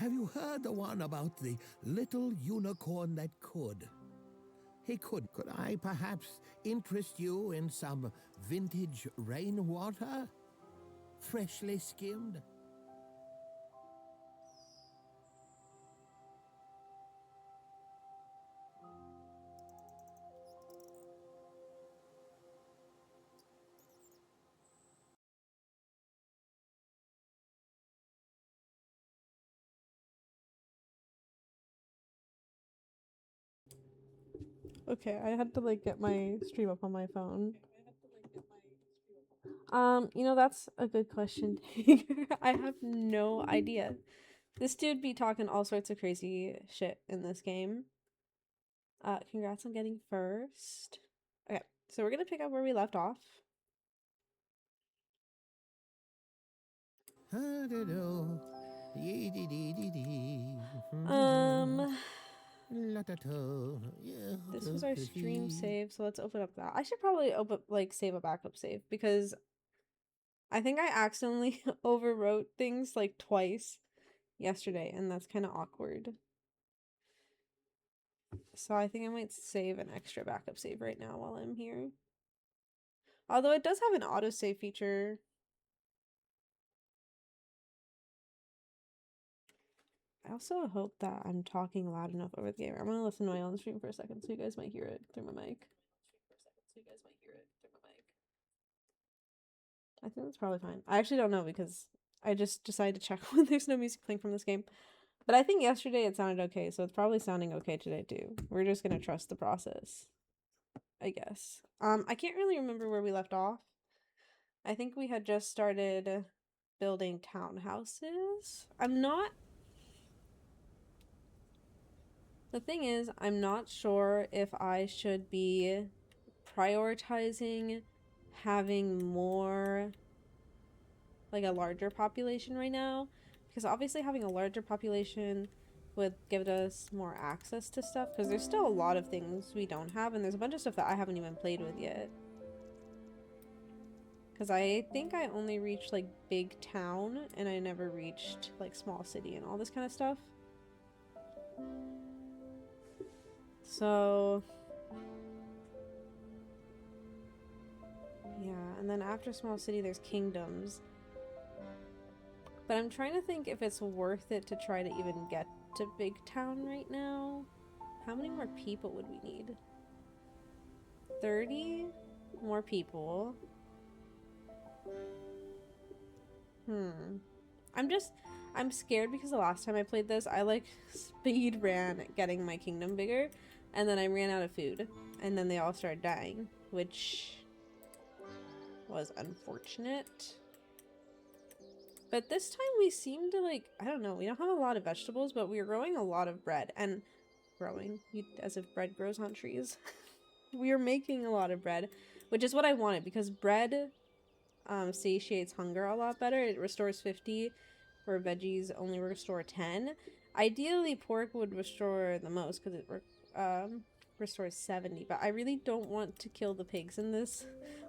Have you heard the one about the little unicorn that could? He could. Could I perhaps interest you in some vintage rainwater? Freshly skimmed? Okay, I had to like get my stream up on my phone. That's a good question. I have no idea. This dude be talking all sorts of crazy shit in this game. Congrats on getting first. Okay, so we're gonna pick up where we left off. Um, this was our stream save, so let's open up that. I should probably save a backup save because I think I accidentally overwrote things like twice yesterday, and that's kind of awkward. So I think I might save an extra backup save right now while I'm here. Although it does have an autosave feature. I also hope that I'm talking loud enough over the game. I'm gonna listen to my own stream for a second so you guys might hear it through my mic. I think that's probably fine. I actually don't know because I just decided to check when there's no music playing from this game. But I think yesterday it sounded okay, so it's probably sounding okay today too. We're just gonna trust the process, I guess. I can't really remember where we left off. I think we had just started building townhouses. The thing is, I'm not sure if I should be prioritizing having more, like a larger population right now. Because obviously having a larger population would give us more access to stuff. Because there's still a lot of things we don't have. And there's a bunch of stuff that I haven't even played with yet. Because I think I only reached like big town. And I never reached like small city and all this kind of stuff. So yeah, and then after small city there's kingdoms. But I'm trying to think if it's worth it to try to even get to big town right now. How many more people would we need? 30 more people. I'm scared because the last time I played this, I like speed ran getting my kingdom bigger, and then I ran out of food, and then they all started dying, which was unfortunate. But this time we seem to like, I don't know, we don't have a lot of vegetables, but we're growing a lot of bread. And as if bread grows on trees. We are making a lot of bread, which is what I wanted because bread satiates hunger a lot better. It restores 50, where veggies only restore 10. Ideally, pork would restore the most because it restores 70, but I really don't want to kill the pigs in this.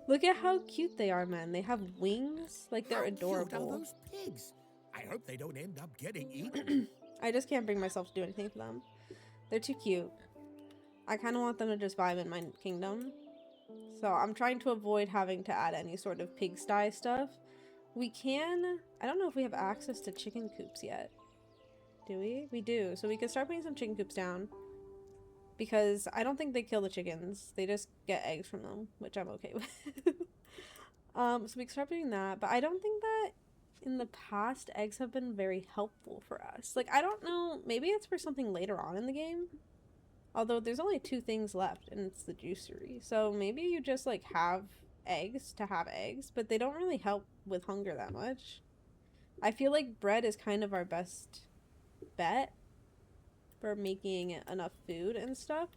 Look at how cute they are, man. They have wings. Like, they're adorable. How cute are those pigs? I hope they don't end up getting eaten. I just can't bring myself to do anything for them. They're too cute. I kind of want them to just vibe in my kingdom. So I'm trying to avoid having to add any sort of pigsty stuff. We can... I don't know if we have access to chicken coops yet. Do we? We do. So we can start putting some chicken coops down. Because I don't think they kill the chickens. They just get eggs from them, which I'm okay with. So we can start doing that. But I don't think that in the past eggs have been very helpful for us. Like, I don't know. Maybe it's for something later on in the game. Although there's only 2 things left, and it's the juicery. So maybe you just, like, have eggs to have eggs. But they don't really help with hunger that much. I feel like bread is kind of our best bet for making enough food and stuff.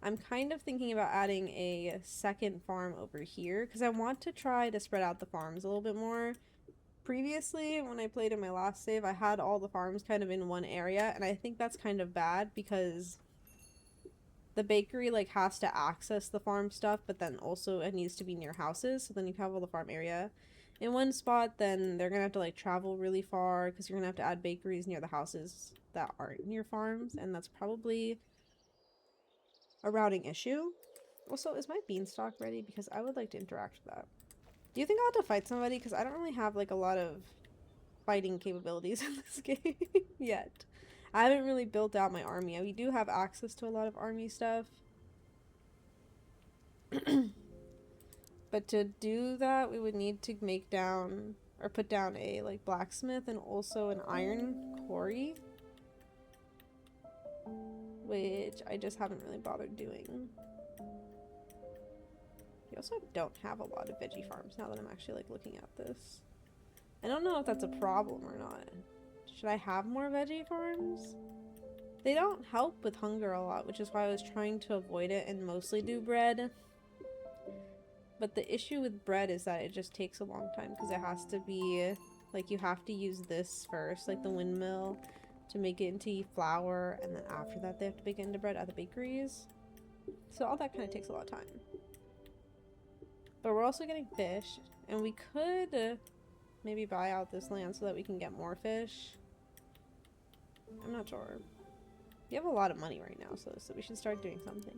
I'm kind of thinking about adding a second farm over here because I want to try to spread out the farms a little bit more. Previously, when I played in my last save, I had all the farms kind of in one area, and I think that's kind of bad because the bakery like has to access the farm stuff, but then also it needs to be near houses, so then you have all the farm area. in one spot, then they're gonna have to like travel really far because you're gonna have to add bakeries near the houses that aren't near farms, and that's probably a routing issue. Also, is my beanstalk ready? Because I would like to interact with that. Do you think I'll have to fight somebody? Because I don't really have like a lot of fighting capabilities in this game yet. I haven't really built out my army. We do have access to a lot of army stuff. But to do that, we would need to make down or put down a like blacksmith and also an iron quarry, which I just haven't really bothered doing. We also don't have a lot of veggie farms now that I'm actually like looking at this. I don't know if that's a problem or not. Should I have more veggie farms? They don't help with hunger a lot, which is why I was trying to avoid it and mostly do bread. But the issue with bread is that it just takes a long time because it has to be, like, you have to use this first, like the windmill, to make it into flour, and then after that they have to make it into bread at the bakeries. So all that kind of takes a lot of time. But we're also getting fish, and we could maybe buy out this land so that we can get more fish. I'm not sure. We have a lot of money right now, so we should start doing something.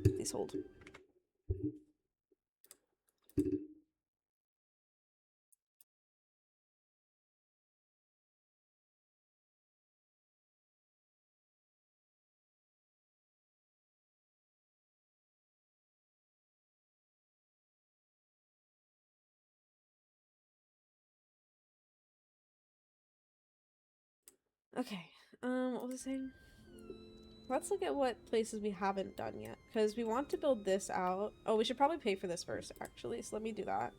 Please hold. Okay, what was I saying? Let's look at what places we haven't done yet, because we want to build this out. Oh, we should probably pay for this first, actually, so let me do that.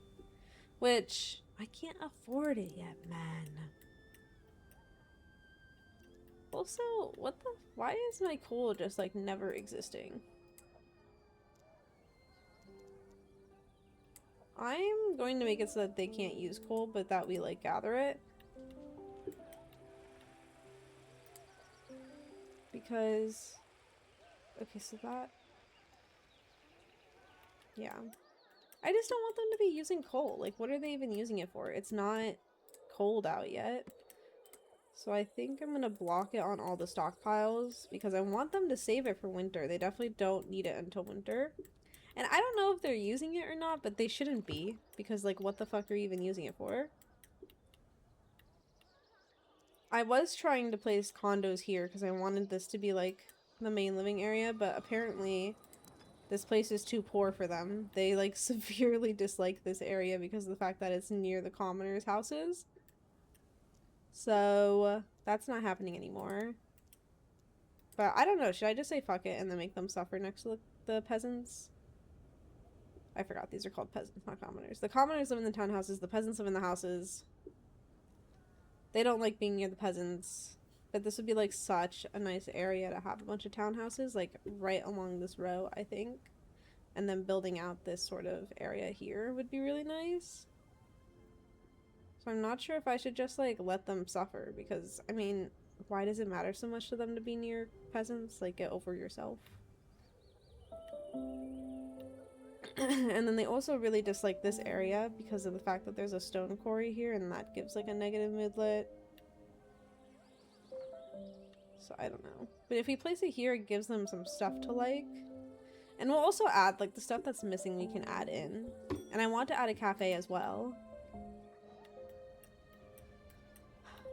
Which, I can't afford it yet, man. Also, why is my coal just, like, never existing? I'm going to make it so that they can't use coal, but that we, like, gather it. Because... Okay, so that... Yeah. I just don't want them to be using coal. Like, what are they even using it for? It's not cold out yet. So I think I'm gonna block it on all the stockpiles because I want them to save it for winter. They definitely don't need it until winter. And I don't know if they're using it or not, but they shouldn't be. Because, like, what the fuck are you even using it for? I was trying to place condos here because I wanted this to be, like, the main living area, but apparently this place is too poor for them. They, like, severely dislike this area because of the fact that it's near the commoners' houses. So, that's not happening anymore. But I don't know, should I just say fuck it and then make them suffer next to the peasants? I forgot, these are called peasants, not commoners. The commoners live in the townhouses, the peasants live in the houses. They don't like being near the peasants. But this would be, like, such a nice area to have a bunch of townhouses, like, right along this row, I think. And then building out this sort of area here would be really nice. So I'm not sure if I should just, like, let them suffer, because, I mean, why does it matter so much to them to be near peasants? Like, get over yourself. And then they also really dislike this area because of the fact that there's a stone quarry here, and that gives, like, a negative moodlet. So I don't know. But if we place it here, it gives them some stuff to like. And we'll also add, like, the stuff that's missing we can add in. And I want to add a cafe as well.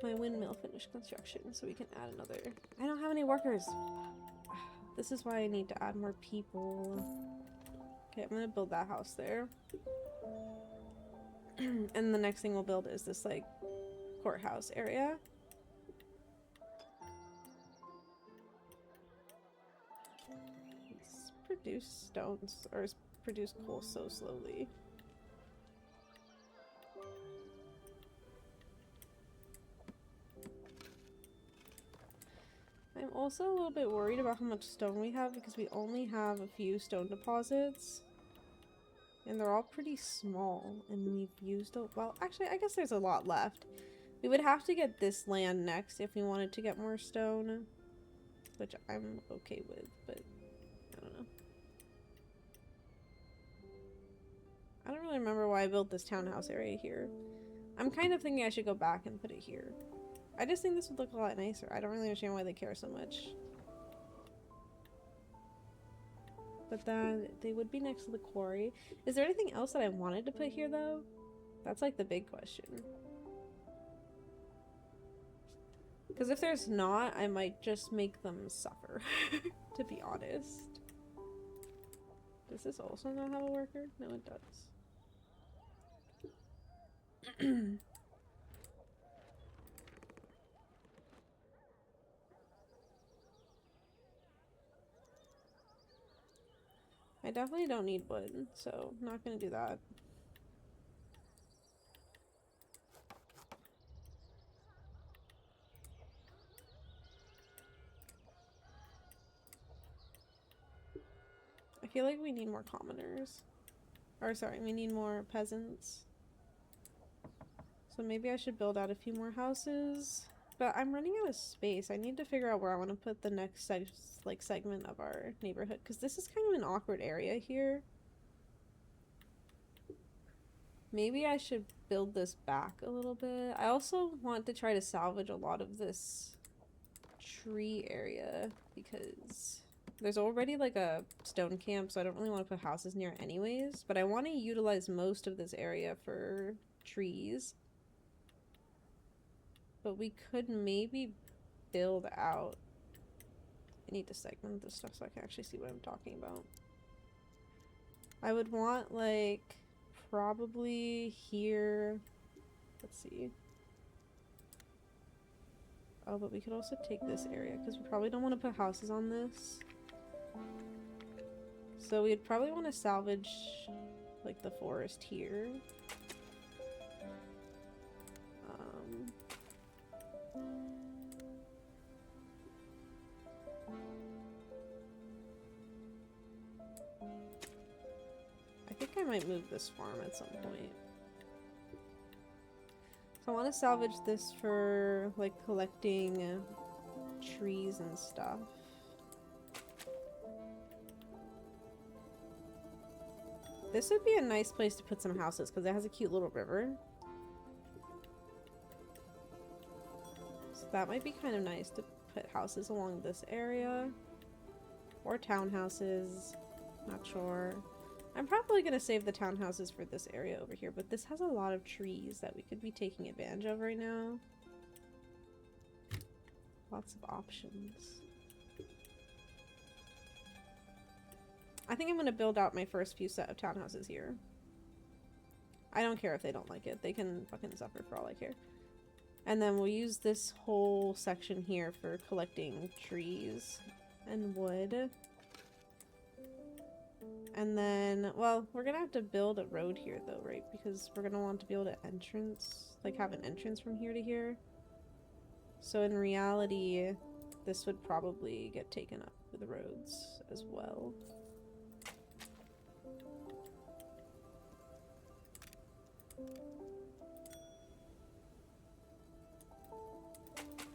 My windmill finished construction, so we can add another. I don't have any workers. This is why I need to add more people. Okay, I'm gonna build that house there. And the next thing we'll build is this, like, courthouse area. Let's produce stones, or produce coal so slowly. I'm also a little bit worried about how much stone we have because we only have a few stone deposits. And they're all pretty small, and we've used a- well, actually, I guess there's a lot left. We would have to get this land next if we wanted to get more stone, which I'm okay with, but I don't know. I don't really remember why I built this townhouse area here. I'm kind of thinking I should go back and put it here. I just think this would look a lot nicer. I don't really understand why they care so much. But then they would be next to the quarry. Is there anything else that I wanted to put here though? That's like the big question. Because if there's not, I might just make them suffer, to be honest. Does this also not have a worker? No, it does. I definitely don't need wood, so I'm not gonna do that. I feel like we need more commoners. Or sorry, we need more peasants. So maybe I should build out a few more houses. But I'm running out of space. I need to figure out where I want to put the next segment of our neighborhood. Because this is kind of an awkward area here. Maybe I should build this back a little bit. I also want to try to salvage a lot of this tree area. Because there's already like a stone camp. So I don't really want to put houses near anyways. But I want to utilize most of this area for trees. But we could maybe build out. I need to segment this stuff so I can actually see what I'm talking about. I would want like probably here. Let's see. Oh, but we could also take this area because we probably don't want to put houses on this. So we'd probably want to salvage like the forest here. I think I might move this farm at some point. So I want to salvage this for like collecting trees and stuff. This would be a nice place to put some houses because it has a cute little river. So that might be kind of nice to put houses along this area. Or townhouses. Not sure. I'm probably going to save the townhouses for this area over here, but this has a lot of trees that we could be taking advantage of right now. Lots of options. I think I'm going to build out my first few set of townhouses here. I don't care if they don't like it. They can fucking suffer for all I care. And then we'll use this whole section here for collecting trees and wood. And then, well, we're gonna have to build a road here though, right? Because we're gonna want to be able to have an entrance from here to here. So in reality, this would probably get taken up with the roads as well.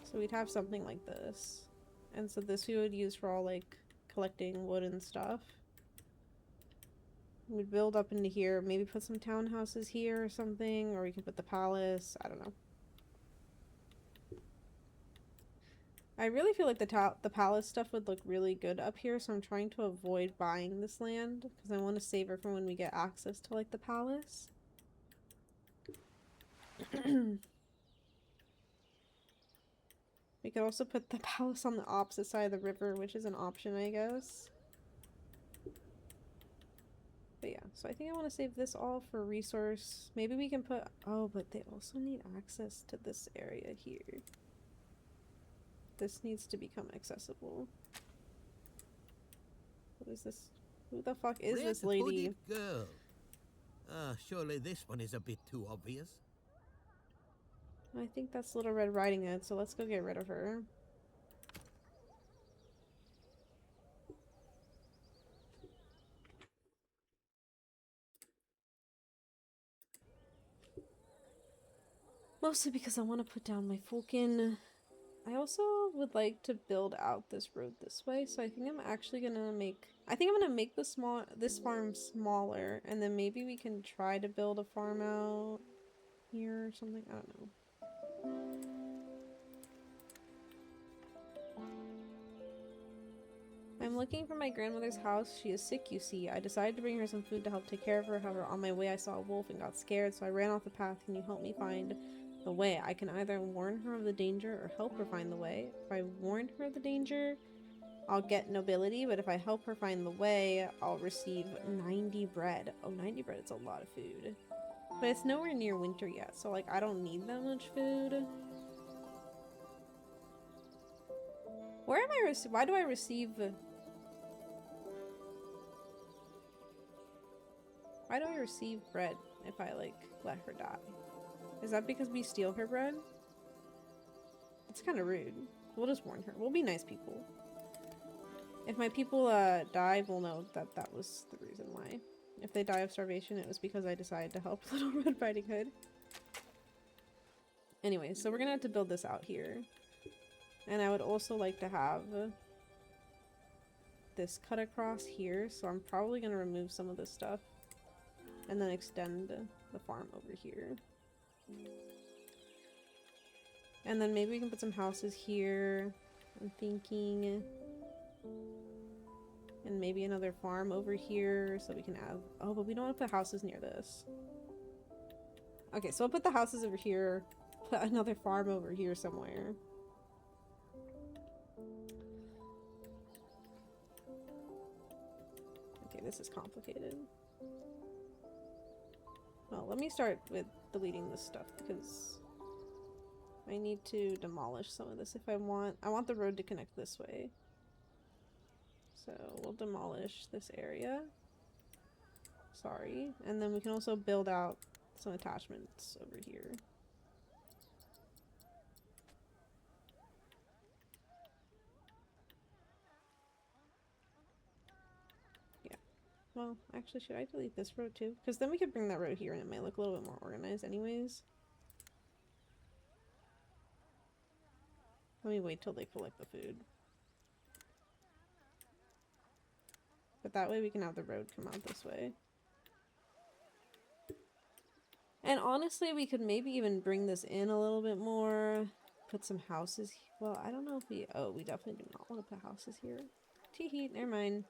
So we'd have something like this. And so this we would use for all like collecting wood and stuff. We'd build up into here, maybe put some townhouses here or something, or we could put the palace, I don't know. I really feel like the palace stuff would look really good up here, so I'm trying to avoid buying this land, because I want to save it for when we get access to like the palace. We could also put the palace on the opposite side of the river, which is an option, I guess. But yeah, so I think I want to save this all for resource. Maybe we can put... Oh, but they also need access to this area here. This needs to become accessible. What is this? Who the fuck is this lady? Girl. Surely this one is a bit too obvious. I think that's Little Red Riding Hood, so let's go get rid of her. Mostly because I want to put down my Falcon I also would like to build out this road this way, so I think I'm actually gonna make... I think I'm gonna make this farm smaller, and then maybe we can try to build a farm out here or something. I don't know. I'm looking for my grandmother's house. She is sick, you see. I decided to bring her some food to help take care of her. However, on my way I saw a wolf and got scared, so I ran off the path. Can you help me find the way? I can either warn her of the danger or help her find the way. If I warn her of the danger, I'll get nobility, but if I help her find the way, I'll receive 90 bread. Oh, 90 bread is a lot of food. But it's nowhere near winter yet, so like I don't need that much food. Where am I why do I receive... Why do I receive bread if I, like, let her die? Is that because we steal her bread? It's kind of rude. We'll just warn her. We'll be nice people. If my people, die, we'll know that that was the reason why. If they die of starvation, it was because I decided to help Little Red Riding Hood. Anyway, so we're gonna have to build this out here. And I would also like to have this cut across here, so I'm probably gonna remove some of this stuff. And then extend the farm over here. And then maybe we can put some houses here. I'm thinking... And maybe another farm over here so we can have... Oh, but we don't want to put houses near this. Okay, so I'll put the houses over here. Put another farm over here somewhere. Okay, this is complicated. Well, let me start with deleting this stuff because I need to demolish some of this if I want the road to connect this way. So we'll demolish this area. Sorry. And then we can also build out some attachments over here. Well, actually, should I delete this road too? Because then we could bring that road here and it might look a little bit more organized anyways. Let me wait till they collect the food. But that way we can have the road come out this way. And honestly, we could maybe even bring this in a little bit more. Put some houses. Well, I don't know if we... Oh, we definitely do not want to put houses here. Tee-hee, never mind.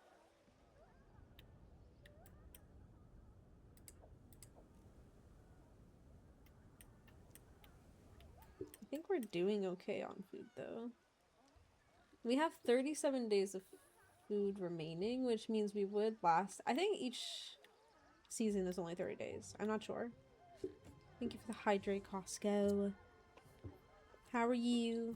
I think we're doing okay on food, though. We have 37 days of food remaining, which means we would last... I think each season is only 30 days. I'm not sure. Thank you for the hydrate, Costco. How are you?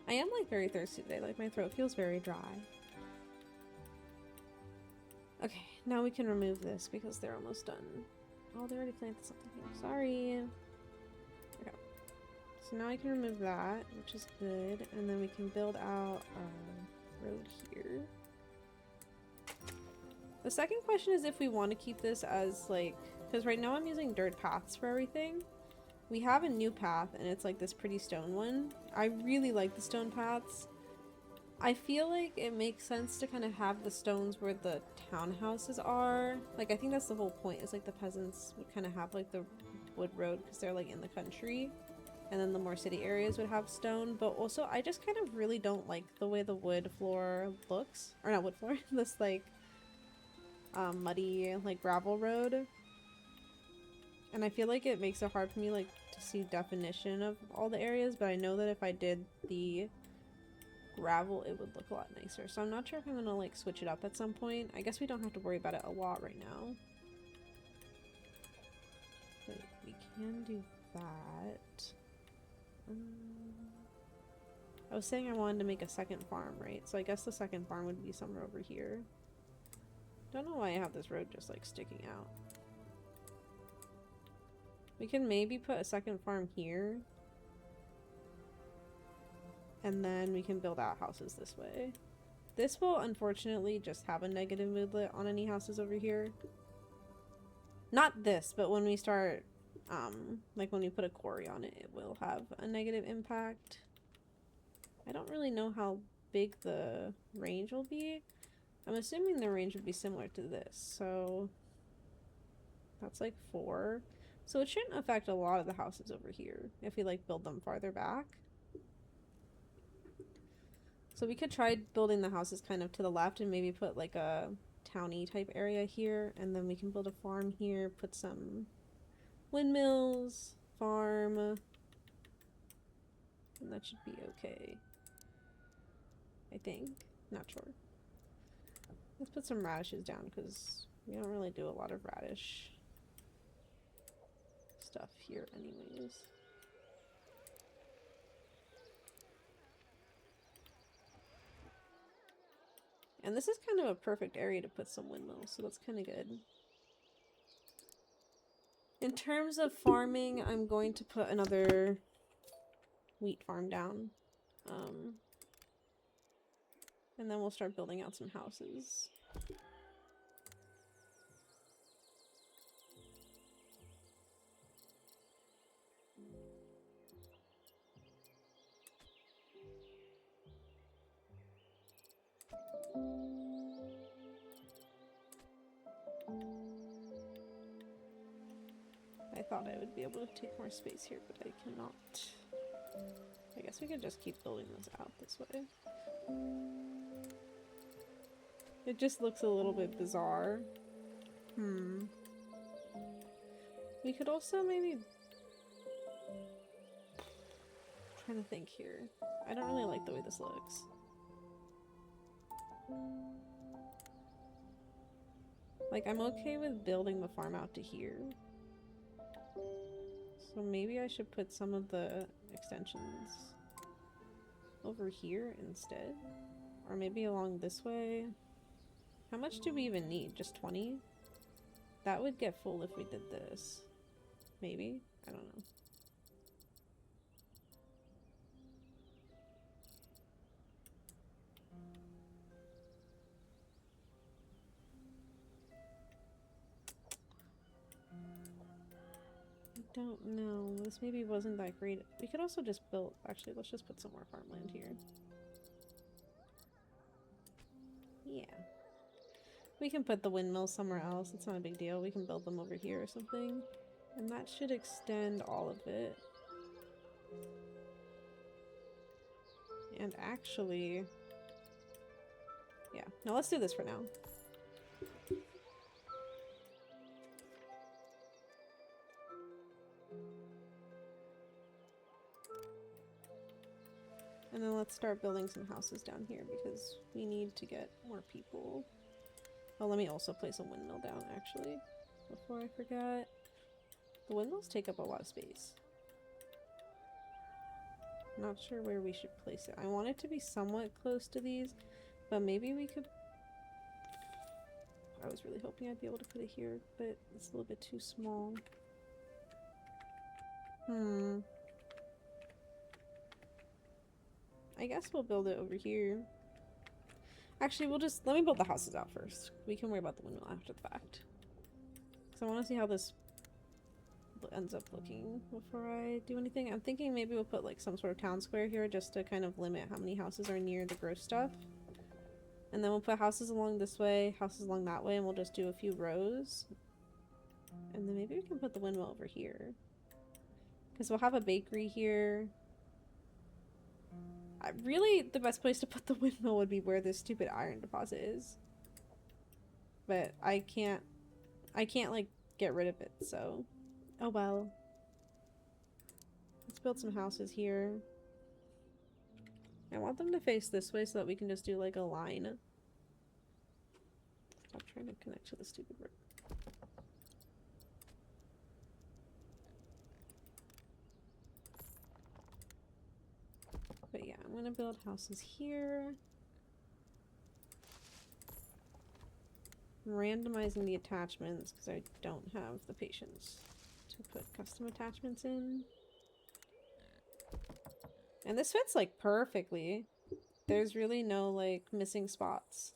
I am like very thirsty today, like my throat feels very dry. Okay, now we can remove this because they're almost done. Oh, they already planted something here. Sorry. Okay. So now I can remove that, which is good. And then we can build out a road here. The second question is if we want to keep this as like, because right now I'm using dirt paths for everything. We have a new path and it's like this pretty stone one. I really like the stone paths. I feel like it makes sense to kind of have the stones where the townhouses are. Like, I think that's the whole point, is like the peasants would kind of have like the wood road because they're like in the country. And then the more city areas would have stone. But also, I just kind of really don't like the way the wood floor looks. Or not wood floor, this like muddy like gravel road. And I feel like it makes it hard for me like to see definition of all the areas, but I know that if I did the gravel it would look a lot nicer. So I'm not sure if I'm gonna like switch it up at some point. I guess we don't have to worry about it a lot right now. But we can do that. I was saying I wanted to make a second farm, right? So I guess the second farm would be somewhere over here. Don't know why I have this road just like sticking out. We can maybe put a second farm here. And then we can build out houses this way. This will unfortunately just have a negative moodlet on any houses over here. Not this, but when we start, like when we put a quarry on it, it will have a negative impact. I don't really know how big the range will be. I'm assuming the range would be similar to this, so that's like 4. So it shouldn't affect a lot of the houses over here if we like build them farther back. So we could try building the houses kind of to the left and maybe put like a towny type area here, and then we can build a farm here, put some windmills, farm, and that should be okay. I think. Not sure. Let's put some radishes down because we don't really do a lot of radish stuff here anyways. And this is kind of a perfect area to put some windmills, so that's kind of good. In terms of farming, I'm going to put another wheat farm down. And then we'll start building out some houses. I thought I would be able to take more space here, but I cannot. I guess we could just keep building this out this way. It just looks a little bit bizarre. We could also maybe... I'm trying to think here. I don't really like the way this looks. Like, I'm okay with building the farm out to here. So maybe I should put some of the extensions over here instead. Or maybe along this way. How much do we even need? Just 20? That would get full if we did this. Maybe? I don't know. I don't know. This maybe wasn't that great. We could also just build... Actually, let's just put some more farmland here. Yeah. We can put the windmills somewhere else. It's not a big deal. We can build them over here or something. And that should extend all of it. And actually... Yeah. No, let's do this for now. And then let's start building some houses down here because we need to get more people. Oh, let me also place a windmill down, actually, before I forget. The windmills take up a lot of space. Not sure where we should place it. I want it to be somewhat close to these, but maybe we could... I was really hoping I'd be able to put it here, but it's a little bit too small. I guess we'll build it over here. Actually, we'll just... Let me build the houses out first. We can worry about the windmill after the fact. Because I want to see how this ends up looking before I do anything. I'm thinking maybe we'll put like some sort of town square here just to kind of limit how many houses are near the gross stuff. And then we'll put houses along this way, houses along that way, and we'll just do a few rows. And then maybe we can put the windmill over here. Because we'll have a bakery here. Really, the best place to put the windmill would be where this stupid iron deposit is. But I can't like get rid of it, so oh well. Let's build some houses here. I want them to face this way so that we can just do like a line. Stop trying to connect to the stupid road. But yeah, I'm gonna build houses here. I'm randomizing the attachments because I don't have the patience to put custom attachments in. And this fits like perfectly. There's really no like missing spots.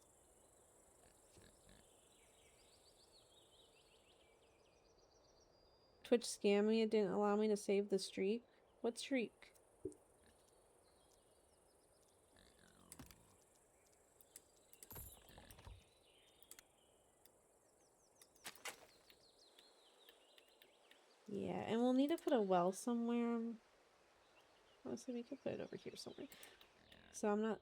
Twitch scammed me. It didn't allow me to save the streak. What streak? Yeah, and we'll need to put a well somewhere. Honestly, we could put it over here somewhere. So I'm not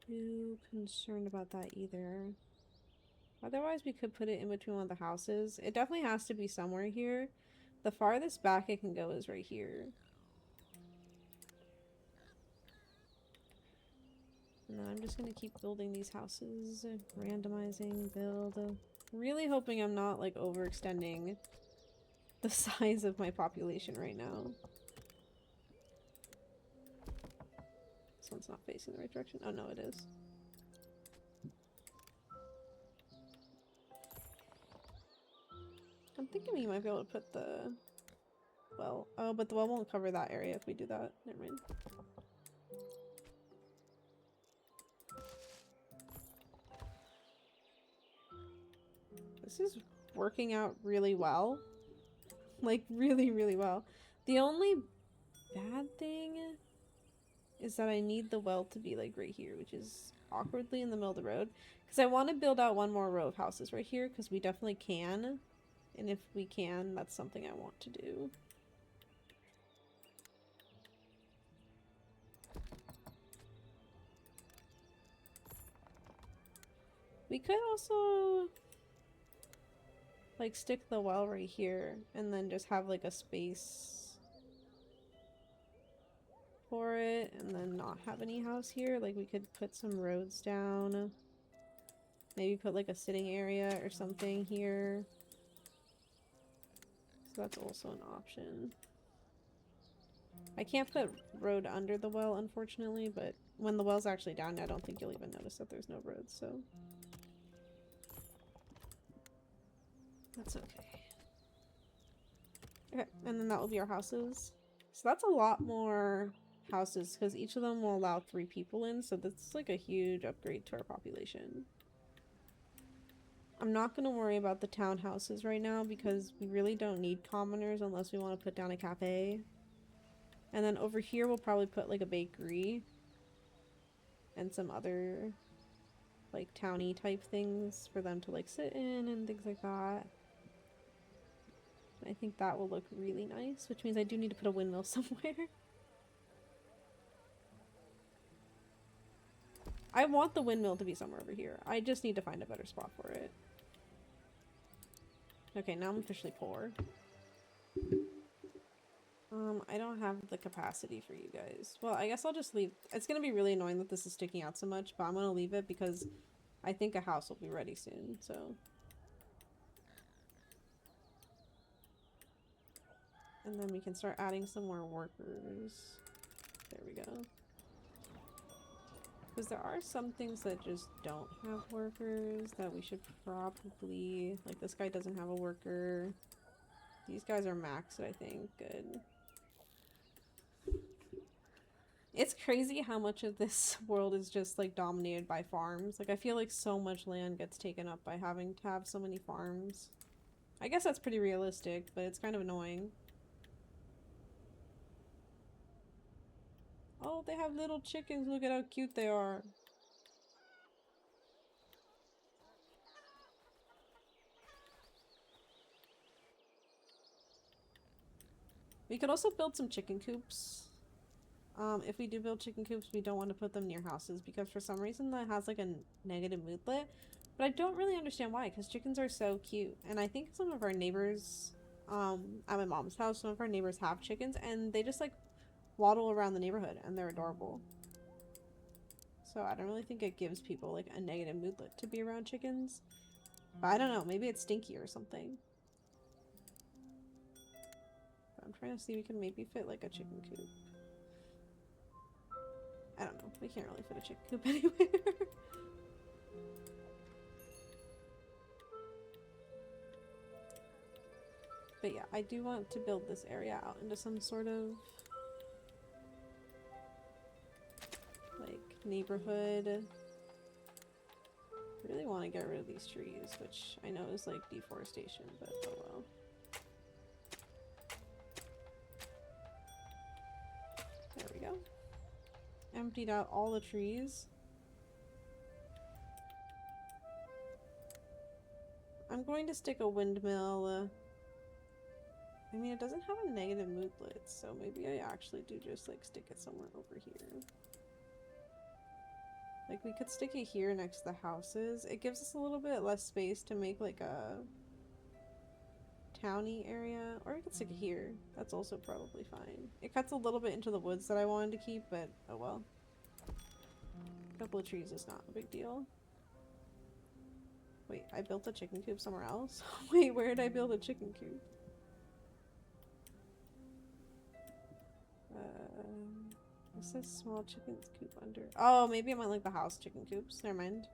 too concerned about that either. Otherwise, we could put it in between one of the houses. It definitely has to be somewhere here. The farthest back it can go is right here. And then I'm just going to keep building these houses. Randomizing, build. Really hoping I'm not, like, overextending the size of my population right now. This one's not facing the right direction. Oh, no, it is. I'm thinking we might be able to put the well. Oh, but the well won't cover that area if we do that. Never mind. This is working out really well. Like, really, really well. The only bad thing is that I need the well to be, like, right here, which is awkwardly in the middle of the road. Because I want to build out one more row of houses right here, because we definitely can. And if we can, that's something I want to do. We could also, like, stick the well right here and then just have, like, a space for it and then not have any house here. Like, we could put some roads down. Maybe put, like, a sitting area or something here. So that's also an option. I can't put road under the well, unfortunately, but when the well's actually down, I don't think you'll even notice that there's no road, so that's okay. Okay, and then that will be our houses. So that's a lot more houses, because each of them will allow 3 people in, so that's like a huge upgrade to our population. I'm not going to worry about the townhouses right now, because we really don't need commoners unless we want to put down a cafe. And then over here we'll probably put like a bakery and some other like towny type things for them to like sit in and things like that. I think that will look really nice, which means I do need to put a windmill somewhere. I want the windmill to be somewhere over here. I just need to find a better spot for it. Okay, now I'm officially poor. I don't have the capacity for you guys. Well, I guess I'll just leave. It's gonna be really annoying that this is sticking out so much, but I'm gonna leave it because I think a house will be ready soon, so. And then we can start adding some more workers. There we go. Because there are some things that just don't have workers that we should probably... Like, this guy doesn't have a worker. These guys are maxed, I think. Good. It's crazy how much of this world is just, like, dominated by farms. Like, I feel like so much land gets taken up by having to have so many farms. I guess that's pretty realistic, but it's kind of annoying. Oh, they have little chickens. Look at how cute they are. We could also build some chicken coops. If we do build chicken coops, we don't want to put them near houses because for some reason that has like a negative moodlet. But I don't really understand why, because chickens are so cute. And I think some of our neighbors, at my mom's house, some of our neighbors have chickens and they just like waddle around the neighborhood and they're adorable. So I don't really think it gives people like a negative moodlet to be around chickens. But I don't know, maybe it's stinky or something. But I'm trying to see if we can maybe fit like a chicken coop. I don't know. We can't really fit a chicken coop anywhere. But yeah, I do want to build this area out into some sort of neighborhood. I really want to get rid of these trees, which I know is like deforestation, but oh well. There we go. Emptied out all the trees. I'm going to stick a windmill. I mean, it doesn't have a negative mood lit, so maybe I actually do just like stick it somewhere over here. Like, we could stick it here next to the houses. It gives us a little bit less space to make like a towny area, or we could stick it here. That's also probably fine. It cuts a little bit into the woods that I wanted to keep, but oh well. A couple of trees is not a big deal. Wait, I built a chicken coop somewhere else? Wait, where did I build a chicken coop? What's this small chicken coop under? Oh, maybe I might like the house chicken coops. Never mind.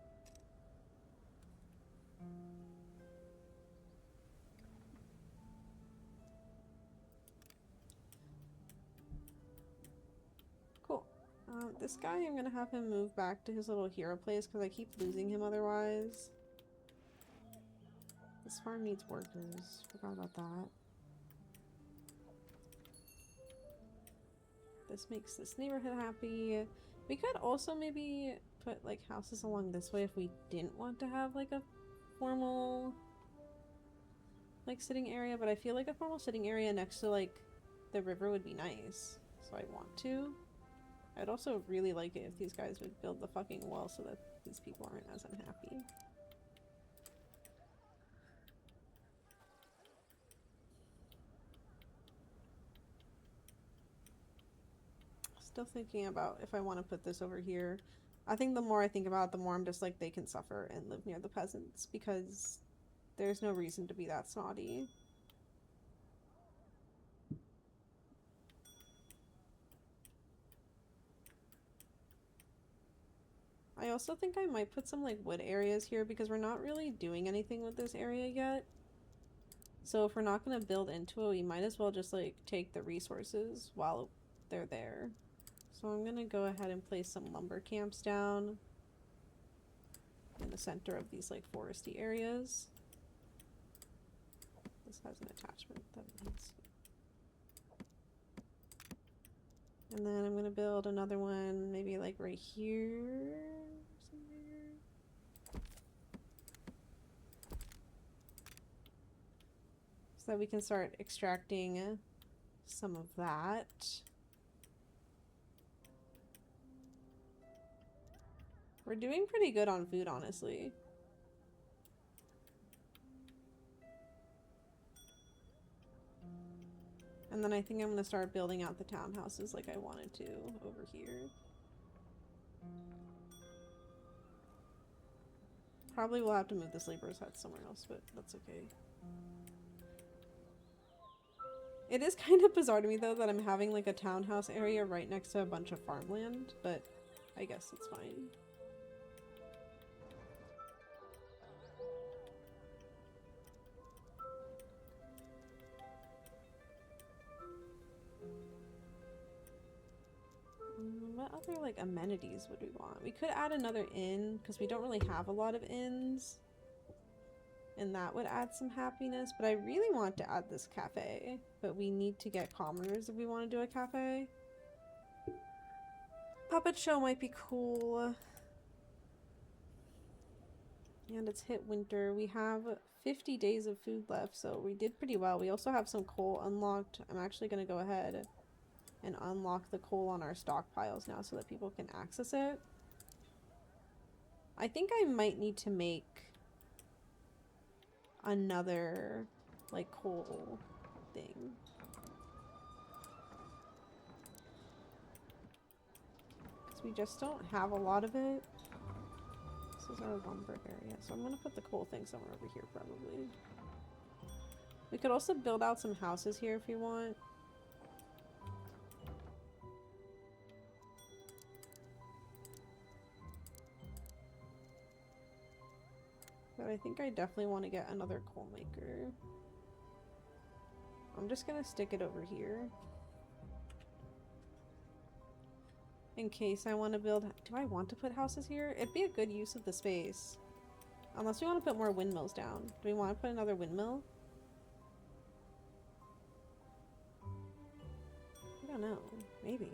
Cool. This guy, I'm gonna have him move back to his little hero place because I keep losing him otherwise. This farm needs workers. Forgot about that. This makes this neighborhood happy. We could also maybe put like houses along this way if we didn't want to have like a formal like sitting area, but I feel like a formal sitting area next to like the river would be nice, so I want to. I'd also really like it if these guys would build the fucking well so that these people aren't as unhappy. Still thinking about if I want to put this over here. I think the more I think about it, the more I'm just like, they can suffer and live near the peasants because there's no reason to be that snotty. I also think I might put some like wood areas here because we're not really doing anything with this area yet. So if we're not going to build into it, we might as well just like take the resources while they're there. So I'm going to go ahead and place some lumber camps down in the center of these like foresty areas. This has an attachment that needs. And then I'm going to build another one maybe like right here somewhere. So that we can start extracting some of that. We're doing pretty good on food, honestly. And then I think I'm going to start building out the townhouses like I wanted to over here. Probably will have to move this laborer's hut somewhere else, but that's okay. It is kind of bizarre to me, though, that I'm having like a townhouse area right next to a bunch of farmland, but I guess it's fine. What other like amenities would we want? We could add another inn because we don't really have a lot of inns, and that would add some happiness. But I really want to add this cafe, but we need to get commoners if we want to do a cafe. Puppet show might be cool. And it's hit winter. We have 50 days of food left, so we did pretty well. We also have some coal unlocked. I'm actually going to go ahead and unlock the coal on our stockpiles now so that people can access it. I think I might need to make another like coal thing. Because we just don't have a lot of it. This is our lumber area, so I'm gonna put the coal thing somewhere over here probably. We could also build out some houses here if you want. But I think I definitely want to get another coal maker. I'm just gonna stick it over here. in case I want to build. Do I want to put houses here? It'd be a good use of the space. Unless we want to put more windmills down. Do we want to put another windmill? I don't know. Maybe.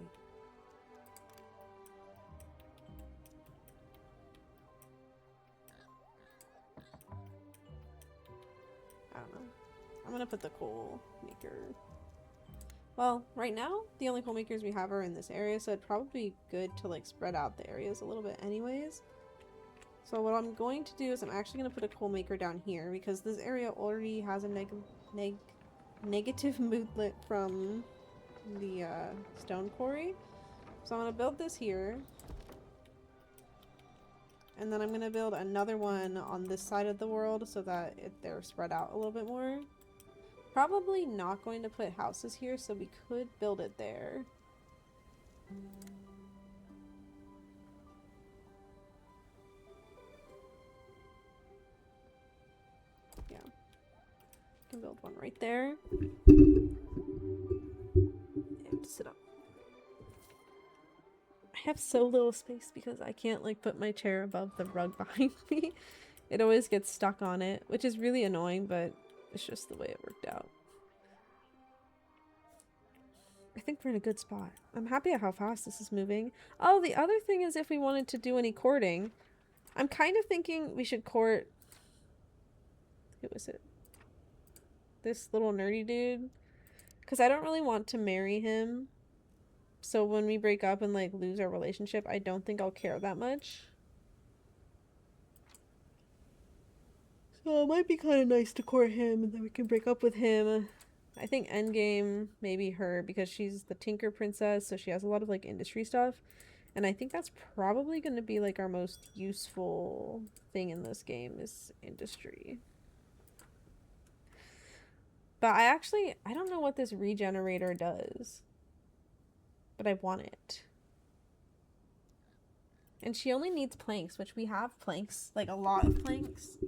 I don't know. I'm gonna put the coal maker. Well, right now, the only coal makers we have are in this area, so it'd probably be good to like spread out the areas a little bit anyways. So what I'm going to do is I'm actually going to put a coal maker down here because this area already has a negative moodlet from the stone quarry. So I'm going to build this here. And then I'm going to build another one on this side of the world so that they're spread out a little bit more. Probably not going to put houses here, so we could build it there. Yeah. Can build one right there. And sit up. I have so little space because I can't like put my chair above the rug behind me. It always gets stuck on it, which is really annoying, but it's just the way it worked out. I think we're in a good spot. I'm happy at how fast this is moving. Oh, the other thing is if we wanted to do any courting, I'm kind of thinking we should court... Who was it? This little nerdy dude? Because I don't really want to marry him. So when we break up and like lose our relationship, I don't think I'll care that much. So it might be kind of nice to court him and then we can break up with him. I think endgame, maybe her, because she's the Tinker Princess, so she has a lot of like industry stuff. And I think that's probably going to be like our most useful thing in this game is industry. But I don't know what this regenerator does. But I want it. And she only needs planks, which we have planks, like a lot of planks.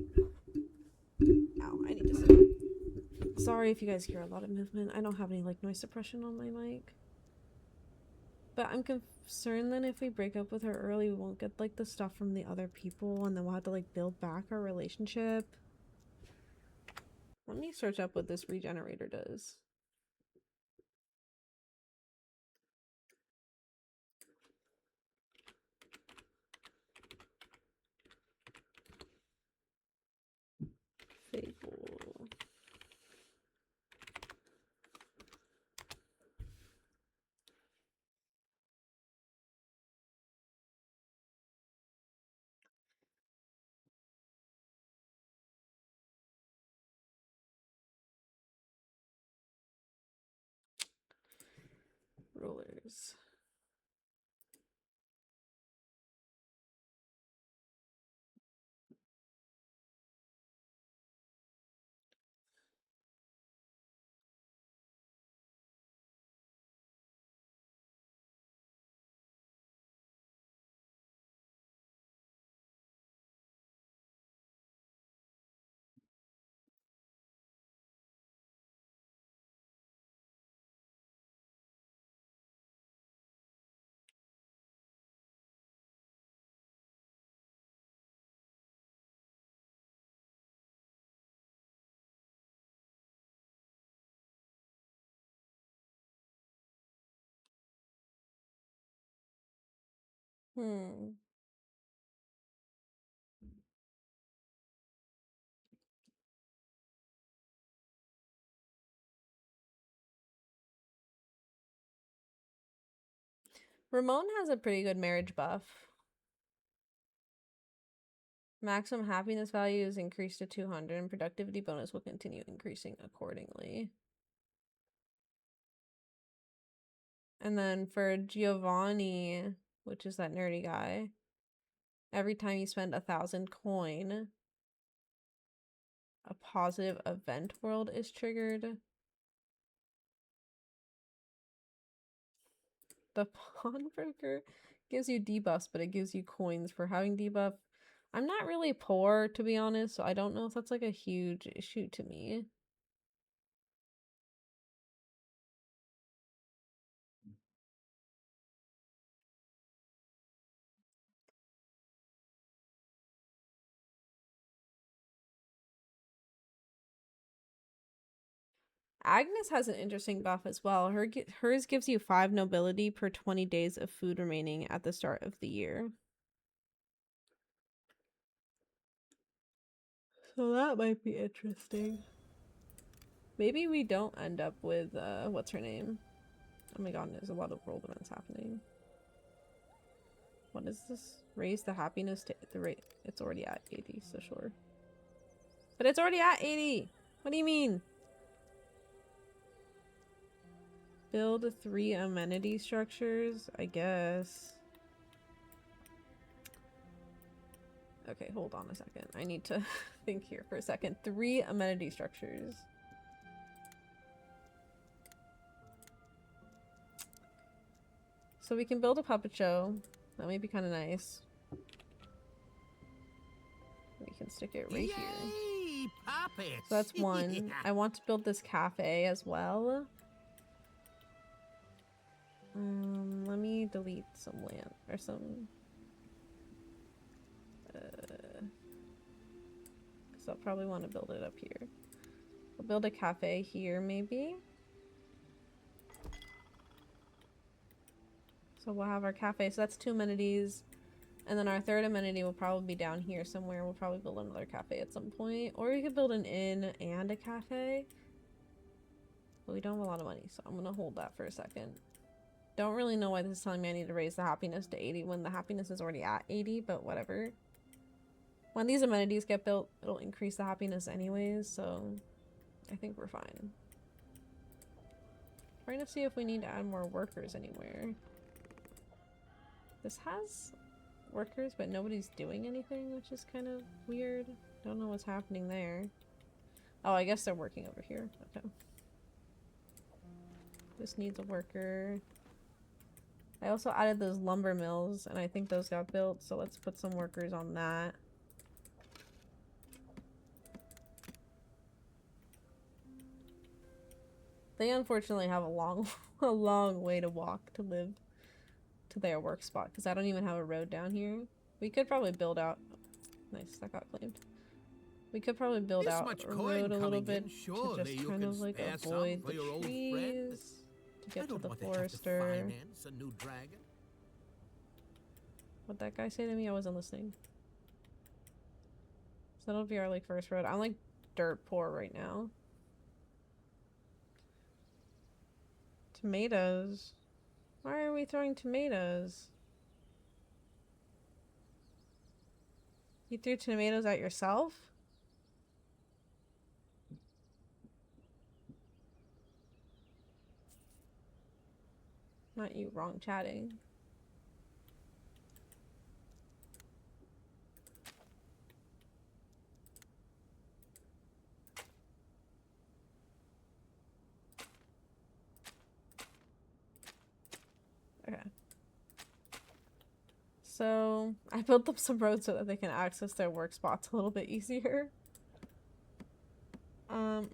Ow, I need to sit. Sorry if you guys hear a lot of movement. I don't have any like noise suppression on my mic. But I'm concerned that if we break up with her early, we won't get like the stuff from the other people and then we'll have to like build back our relationship. Let me search up what this regenerator does. Fable. Rollers. Hmm. Ramon has a pretty good marriage buff. Maximum happiness value is increased to 200 and productivity bonus will continue increasing accordingly. And then for Giovanni, which is that nerdy guy, every time you spend 1,000 coin, a positive event world is triggered. The pawnbroker gives you debuffs, but it gives you coins for having debuff. I'm not really poor, to be honest, so I don't know if that's like a huge issue to me. Agnes has an interesting buff as well. Hers gives you 5 nobility per 20 days of food remaining at the start of the year. So that might be interesting. Maybe we don't end up with, what's her name? Oh my god, there's a lot of world events happening. What is this? Raise the happiness to the rate. It's already at 80, so sure. But it's already at 80! What do you mean? Build 3 amenity structures, I guess. Okay, hold on a second. I need to think here for a second. 3 amenity structures. So we can build a puppet show. That might be kind of nice. We can stick it right here. Puppets. So that's 1. I want to build this cafe as well. Let me delete some land or some. Because I'll probably want to build it up here. We'll build a cafe here, maybe. So we'll have our cafe. So that's 2 amenities. And then our 3rd amenity will probably be down here somewhere. We'll probably build another cafe at some point. Or we could build an inn and a cafe. But we don't have a lot of money, so I'm going to hold that for a second. Don't really know why this is telling me I need to raise the happiness to 80 when the happiness is already at 80, but whatever. When these amenities get built, it'll increase the happiness anyways, so I think we're fine. Trying to see if we need to add more workers anywhere. This has workers, but nobody's doing anything, which is kind of weird. Don't know what's happening there. Oh, I guess they're working over here. Okay. This needs a worker. I also added those lumber mills, and I think those got built, so let's put some workers on that. They unfortunately have a long way to walk to live to their work spot, because I don't even have a road down here. We could probably build out... Nice, that got claimed. We could probably build out a road a little bit to just kind of like avoid the trees. To get to the forester. What'd that guy say to me? I wasn't listening. So that'll be our like first road. I'm like dirt poor right now. Tomatoes. Why are we throwing tomatoes? You threw tomatoes at yourself? Not you, wrong chatting. Okay. So, I built up some roads so that they can access their work spots a little bit easier.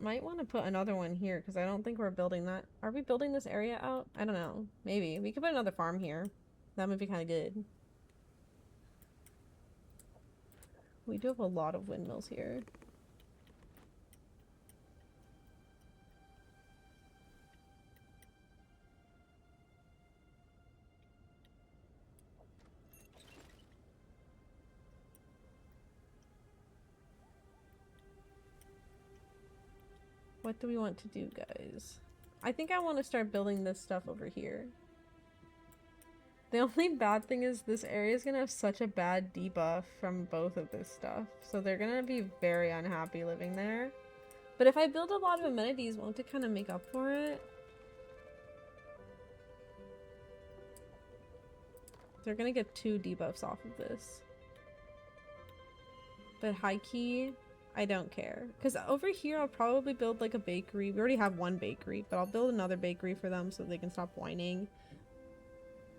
Might want to put another one here, because I don't think we're building that. Are we building this area out? I don't know. Maybe. We could put another farm here. That would be kind of good. We do have a lot of windmills here. What do we want to do, guys? I think I want to start building this stuff over here. The only bad thing is this area is going to have such a bad debuff from both of this stuff. So they're going to be very unhappy living there. But if I build a lot of amenities, won't it kind of make up for it? They're going to get 2 debuffs off of this. But high key, I don't care. Because over here, I'll probably build like a bakery. We already have 1 bakery, but I'll build another bakery for them so they can stop whining.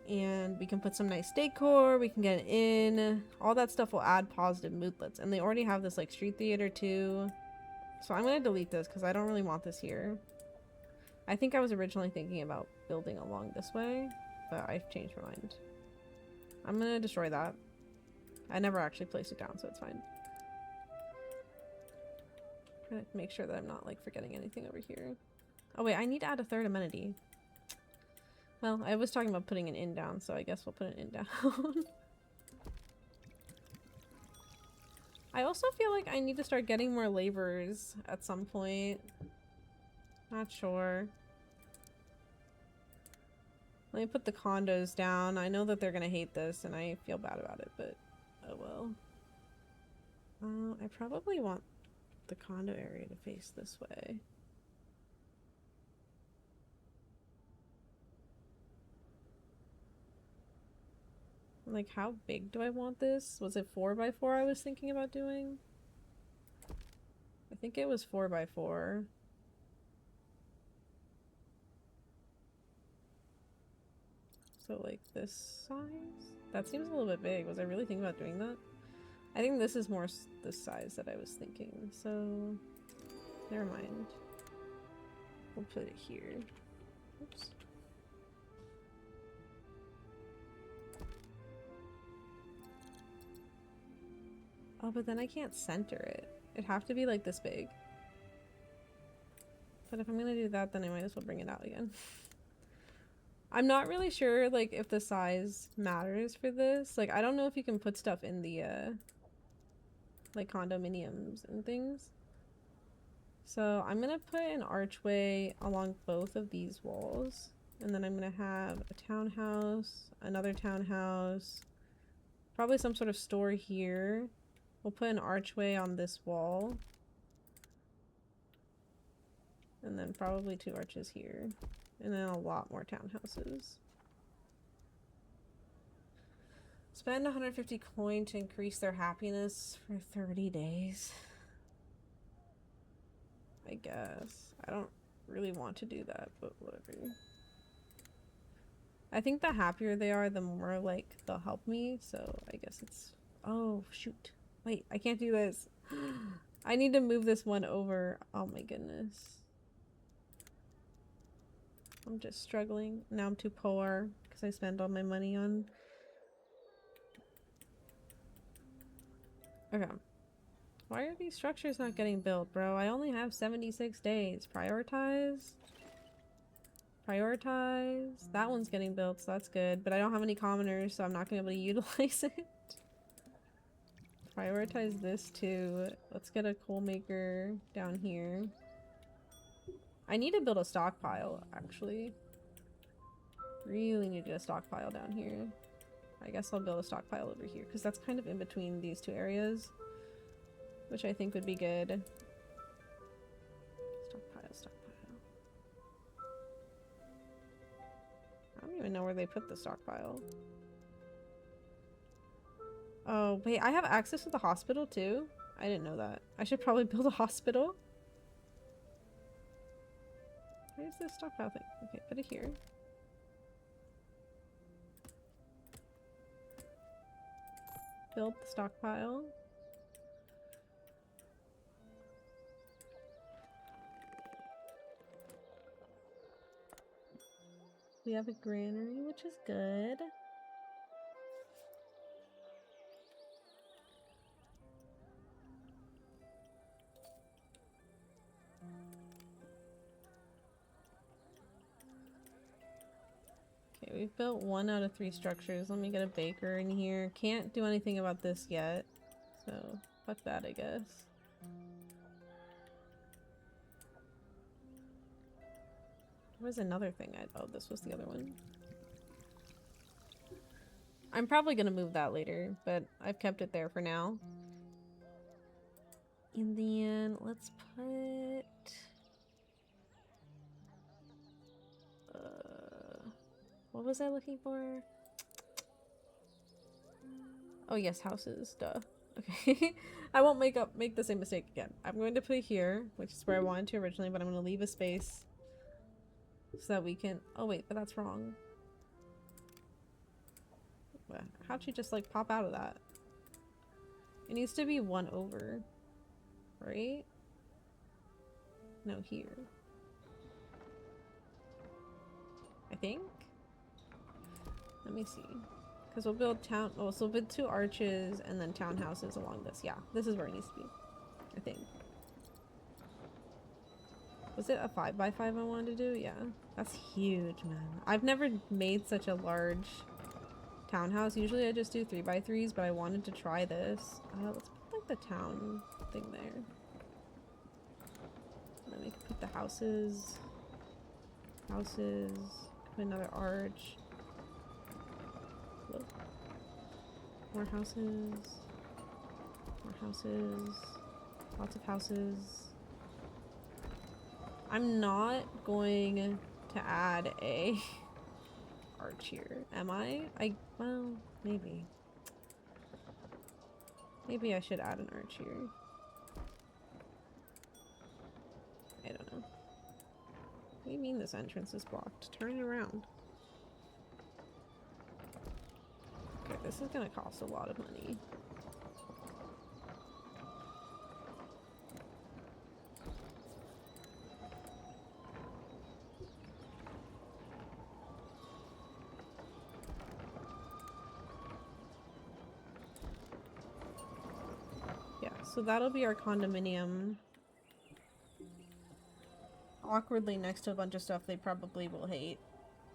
And we can put some nice decor. We can get an inn. All that stuff will add positive moodlets. And they already have this like street theater too. So I'm going to delete this because I don't really want this here. I think I was originally thinking about building along this way, but I've changed my mind. I'm going to destroy that. I never actually placed it down, so it's fine. I'm trying to make sure that I'm not like forgetting anything over here. Oh wait, I need to add a third amenity. Well, I was talking about putting an inn down, so I guess we'll put an inn down. I also feel like I need to start getting more laborers at some point. Not sure. Let me put the condos down. I know that they're gonna hate this and I feel bad about it, but oh well. I probably want the condo area to face this way. Like, how big do I want this? Was it 4x4 I was thinking about doing? I think it was 4x4. So like this size? That seems a little bit big. Was I really thinking about doing that? I think this is more the size that I was thinking. So, never mind. We'll put it here. Oops. Oh, but then I can't center it. It'd have to be like this big. But if I'm gonna do that, then I might as well bring it out again. I'm not really sure, like, if the size matters for this. Like, I don't know if you can put stuff in the, like, condominiums and things. So I'm gonna put an archway along both of these walls. And then I'm gonna have a townhouse, another townhouse, probably some sort of store here. We'll put an archway on this wall. And then probably 2 arches here. And then a lot more townhouses. Spend 150 coin to increase their happiness for 30 days. I guess. I don't really want to do that, but whatever. I think the happier they are, the more, like, they'll help me. So I guess it's... Oh, shoot. Wait, I can't do this. I need to move this one over. Oh my goodness. I'm just struggling. Now I'm too poor because I spent all my money on... Okay. Why are these structures not getting built, bro? I only have 76 days. Prioritize. Prioritize. That one's getting built, so that's good. But I don't have any commoners, so I'm not going to be able to utilize it. Prioritize this too. Let's get a coal maker down here. I need to build a stockpile, actually. Really need to get a stockpile down here. I guess I'll build a stockpile over here, because that's kind of in between these two areas. Which I think would be good. Stockpile, stockpile. I don't even know where they put the stockpile. Oh, wait, I have access to the hospital too? I didn't know that. I should probably build a hospital. Where's this stockpile thing? Okay, put it here. Build the stockpile. We have a granary, which is good. Okay, we've built 1 out of 3 structures. Let me get a baker in here. Can't do anything about this yet. So, fuck that, I guess. There was another thing oh, this was the other one. I'm probably gonna move that later, but I've kept it there for now. And then let's put... what was I looking for? Oh yes, houses, duh. Okay. I won't make the same mistake again. I'm going to put it here, which is where I wanted to originally, but I'm going to leave a space so that we can... Oh wait, but that's wrong. How'd she just like pop out of that? It needs to be 1 over, right? No, here. I think? Let me see. Because we'll build so we'll build 2 arches and then townhouses along this. Yeah, this is where it needs to be, I think. Was it a 5x5 I wanted to do? Yeah. That's huge, man. I've never made such a large townhouse. Usually I just do 3x3s, but I wanted to try this. Let's put like the town thing there. And then we can put the houses. Houses. Put another arch. Whoa. More houses. More houses. Lots of houses. I'm not going to add a arch here, am I? Well, maybe. Maybe I should add an arch here. I don't know. What do you mean this entrance is blocked? Turn it around. Okay, this is gonna cost a lot of money. Yeah, so that'll be our condominium. Awkwardly next to a bunch of stuff they probably will hate,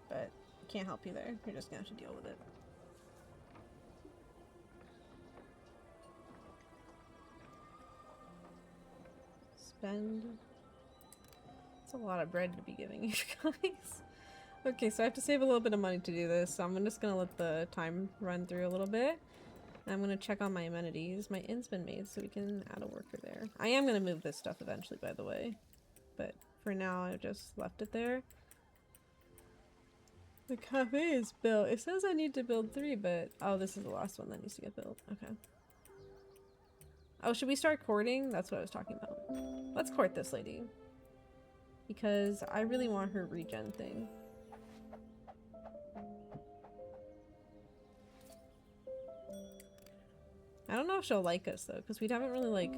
but can't help you there. You're just gonna have to deal with it. Spend. It's a lot of bread to be giving you guys. Okay, so I have to save a little bit of money to do this, so I'm just gonna let the time run through a little bit. And I'm gonna check on my amenities. My inn's been made, so we can add a worker there. I am gonna move this stuff eventually, by the way. But for now, I just left it there. The cafe is built. It says I need to build 3, but... Oh, this is the last one that needs to get built. Okay. Oh, should we start courting? That's what I was talking about. Let's court this lady. Because I really want her regen thing. I don't know if she'll like us, though, because we haven't really, like,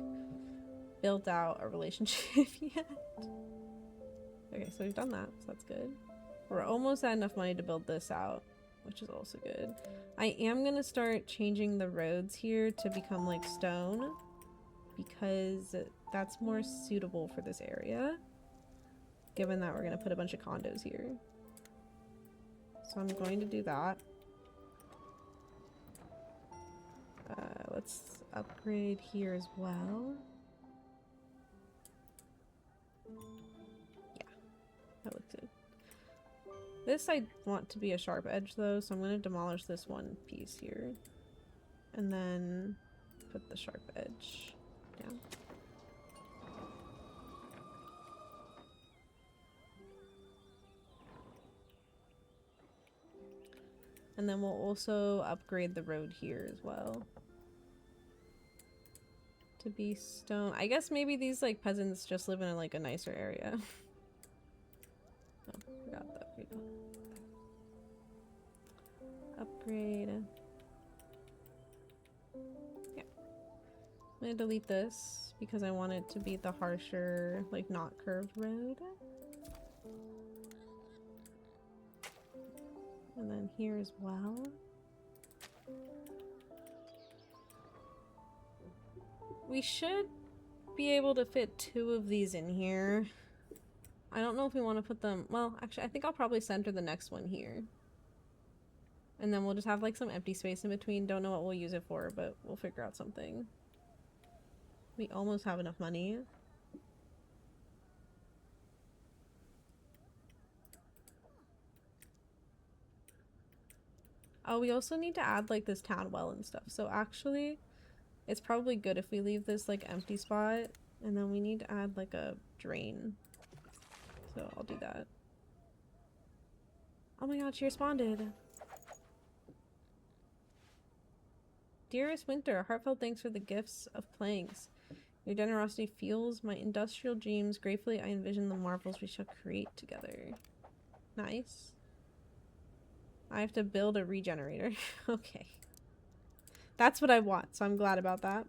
built out a relationship yet. Okay, so we've done that, so that's good. We're almost at enough money to build this out, which is also good. I am going to start changing the roads here to become, like, stone, because that's more suitable for this area, given that we're going to put a bunch of condos here. So I'm going to do that. Let's upgrade here as well. Yeah, that looks good. This I want to be a sharp edge though, so I'm going to demolish this one piece here. And then put the sharp edge down. And then we'll also upgrade the road here as well. To be stone. I guess maybe these like peasants just live in like a nicer area. Oh, forgot the upgrade. Upgrade. Yeah. I'm gonna delete this because I want it to be the harsher, like not curved road. And then here as well. We should be able to fit 2 of these in here. I don't know if we want to put them... Well, actually, I think I'll probably center the next one here. And then we'll just have like some empty space in between. Don't know what we'll use it for, but we'll figure out something. We almost have enough money. Oh, we also need to add like this town well and stuff. So actually, it's probably good if we leave this like empty spot. And then we need to add like a drain. So I'll do that. Oh my god, she responded. Dearest Winter, heartfelt thanks for the gifts of planks. Your generosity fuels my industrial dreams. Gratefully, I envision the marvels we shall create together. Nice. I have to build a regenerator. Okay. That's what I want, so I'm glad about that.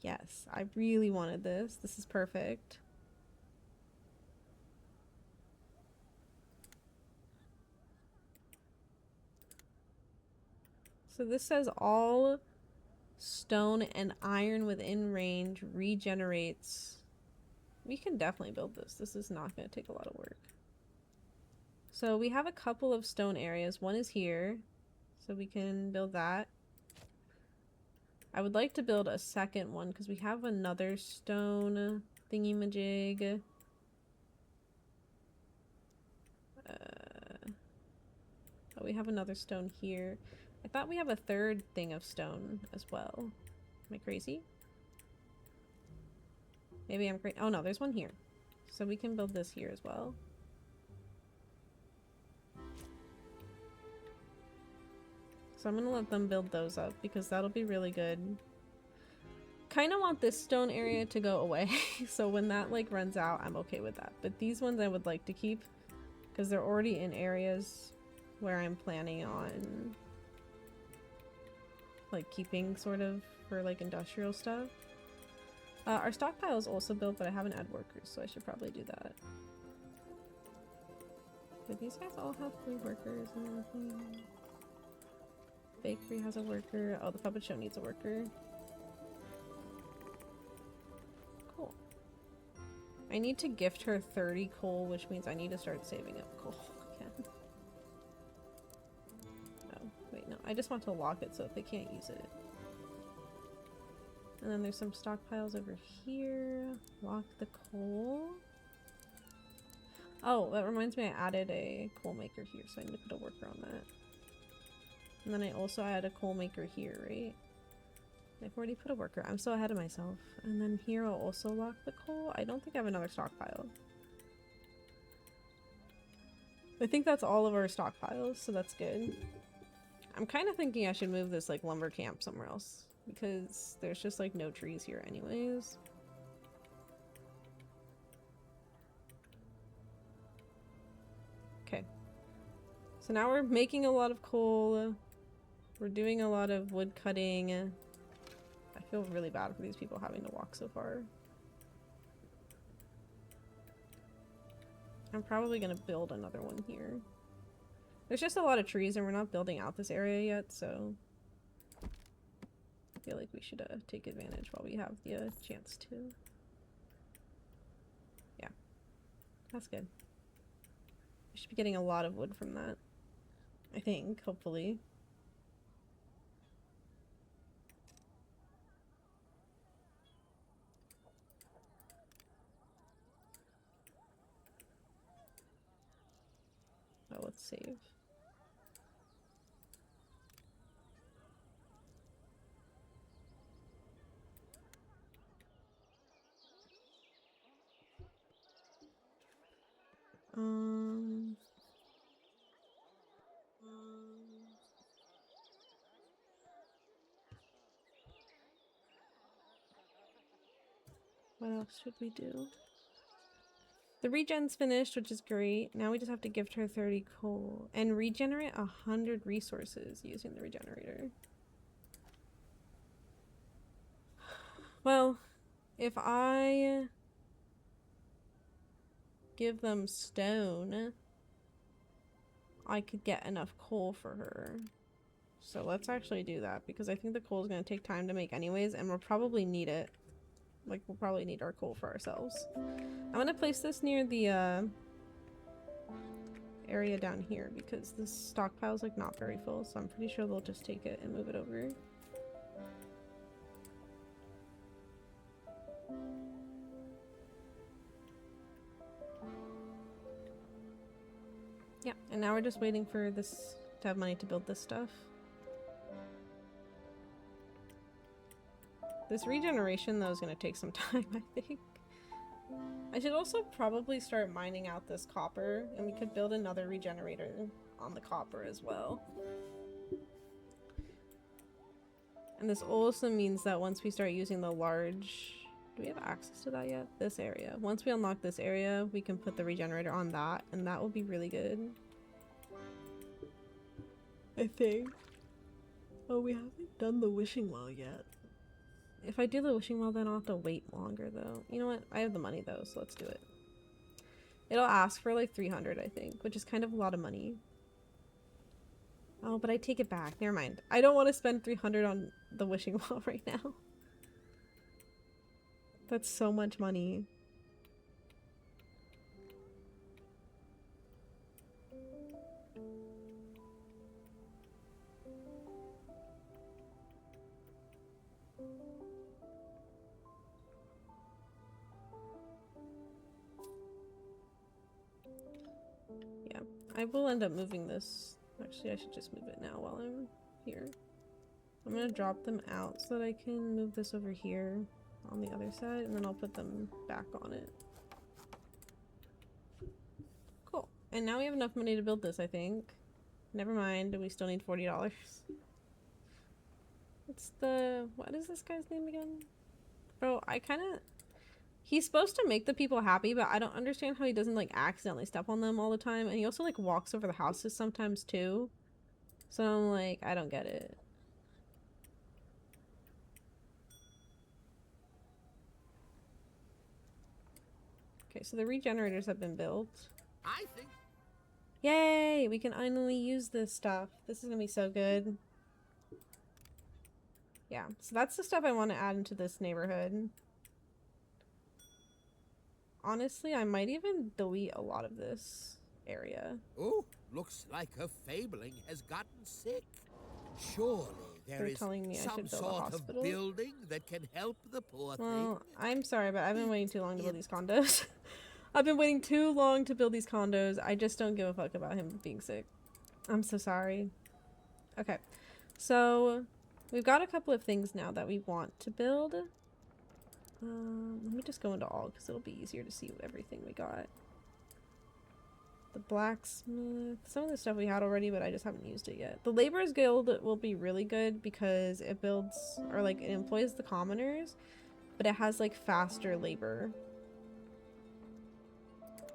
Yes, I really wanted this. This is perfect. So this says all Stone and iron within range regenerates. We can definitely build this. This is not going to take a lot of work. So we have a couple of stone areas. One is here, so we can build that. I would like to build a second one because we have another stone thingy-majig. Oh, we have another stone here. I thought we have a third thing of stone as well. Am I crazy? Maybe I'm crazy. Oh no, there's one here. So we can build this here as well. So I'm gonna let them build those up because that'll be really good. Kind of want this stone area to go away. So when that like runs out, I'm okay with that. But these ones I would like to keep because they're already in areas where I'm planning on like keeping sort of for like industrial stuff. Our stockpile is also built, but I haven't added workers, so I should probably do that. But these guys all have 3 workers and everything. Bakery has a worker. Oh, the puppet show needs a worker. Cool. I need to gift her 30 coal, which means I need to start saving up coal again. Oh, wait, no. I just want to lock it so that they can't use it. And then there's some stockpiles over here. Lock the coal. Oh, that reminds me I added a coal maker here, so I need to put a worker on that. And then I also add a coal maker here, right? I've already put a worker. I'm so ahead of myself. And then here I'll also lock the coal. I don't think I have another stockpile. I think that's all of our stockpiles, so that's good. I'm kind of thinking I should move this like lumber camp somewhere else because there's just like no trees here anyways. Okay. So now we're making a lot of coal. We're doing a lot of wood cutting. I feel really bad for these people having to walk so far. I'm probably gonna build another one here. There's just a lot of trees and we're not building out this area yet, so I feel like we should take advantage while we have the chance to. Yeah, that's good. We should be getting a lot of wood from that, I think, hopefully. Oh, let's save. What else should we do? The regen's finished, which is great. Now we just have to gift her 30 coal and regenerate 100 resources using the regenerator. Well, if I give them stone, I could get enough coal for her. So let's actually do that because I think the coal is going to take time to make anyways, and we'll probably need it. Like, we'll probably need our coal for ourselves. I'm going to place this near the area down here because this stockpile is like not very full, so I'm pretty sure they'll just take it and move it over. Yeah, and now we're just waiting for this to have money to build this stuff. This regeneration though is going to take some time, I think. I should also probably start mining out this copper, and we could build another regenerator on the copper as well. And this also means that once we start using the large... Do we have access to that yet? This area. Once we unlock this area, we can put the regenerator on that, and that will be really good. I think. Oh, we haven't done the wishing well yet. If I do the wishing well, then I'll have to wait longer, though. You know what? I have the money, though, so let's do it. It'll ask for, like, 300, I think, which is kind of a lot of money. Oh, but I take it back. Never mind. I don't want to spend 300 on the wishing well right now. That's so much money. Yeah, I will end up moving this. Actually, I should just move it now while I'm here. I'm gonna drop them out so that I can move this over here on the other side, and then I'll put them back on it. Cool. And now we have enough money to build this, I think. Never mind, we still need $40. It's the... what is this guy's name again? Bro, I kind of... he's supposed to make the people happy, but I don't understand how he doesn't, like, accidentally step on them all the time. And he also, like, walks over the houses sometimes, too. So I'm like, I don't get it. Okay, so the regenerators have been built. I think. Yay! We can finally use this stuff. This is gonna be so good. Yeah, so that's the stuff I want to add into this neighborhood. Honestly, I might even delete a lot of this area. Oh, looks like a fabling has gotten sick. Surely there They're is telling me I some should build a sort of hospital? building that can help the poor Well, thing. I'm sorry, but I've been waiting too long to build these condos. I've been waiting too long to build these condos. I just don't give a fuck about him being sick. I'm so sorry. Okay, so we've got a couple of things now that we want to build. Let me just go into all because it'll be easier to see everything we got. The blacksmith, some of the stuff we had already, but I just haven't used it yet. The laborers guild will be really good because it builds, or like it employs the commoners, but it has like faster labor.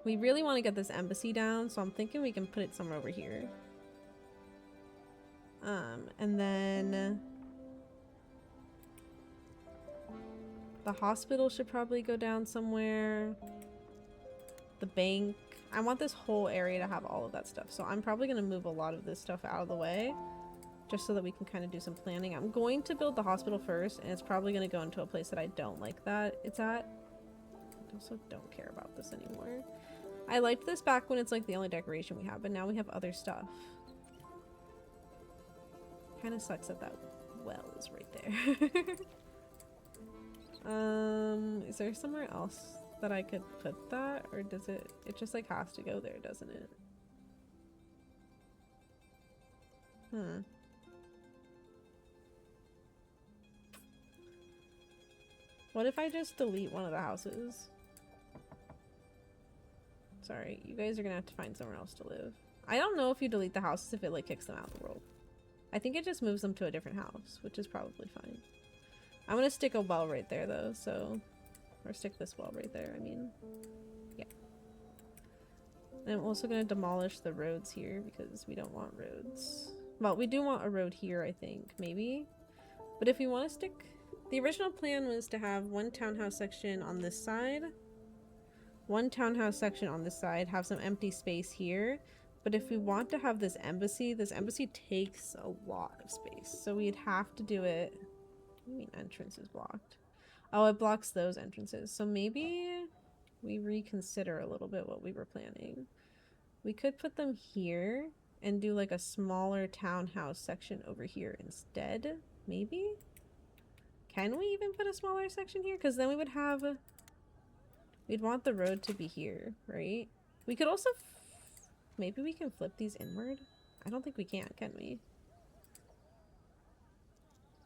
We really want to get this embassy down, so I'm thinking we can put it somewhere over here. And then the hospital should probably go down somewhere. The bank. I want this whole area to have all of that stuff, so I'm probably going to move a lot of this stuff out of the way just so that we can kind of do some planning. I'm going to build the hospital first, and it's probably going to go into a place that I don't like that it's at. I also don't care about this anymore. I liked this back when it's like the only decoration we have, but now we have other stuff. Kind of sucks that that well is right there. Is there somewhere else that I could put that, or does it just like has to go there, doesn't it? What if I just delete one of the houses? Sorry, you guys are gonna have to find somewhere else to live. I don't know if you delete the houses if it like kicks them out of the world. I think it just moves them to a different house, which is probably fine. I'm gonna stick a well right there though, so... or stick this well right there, I mean. Yeah. And I'm also gonna demolish the roads here because we don't want roads. Well, we do want a road here, I think, maybe. But if we want to stick... the original plan was to have one townhouse section on this side, one townhouse section on this side, have some empty space here. But if we want to have this embassy takes a lot of space. So we'd have to do it... what do you mean entrance is blocked? Oh, it blocks those entrances. So maybe we reconsider a little bit what we were planning. We could put them here and do like a smaller townhouse section over here instead. Maybe? Can we even put a smaller section here? Because then we would have... we'd want the road to be here, right? We could also... maybe we can flip these inward? I don't think we can we?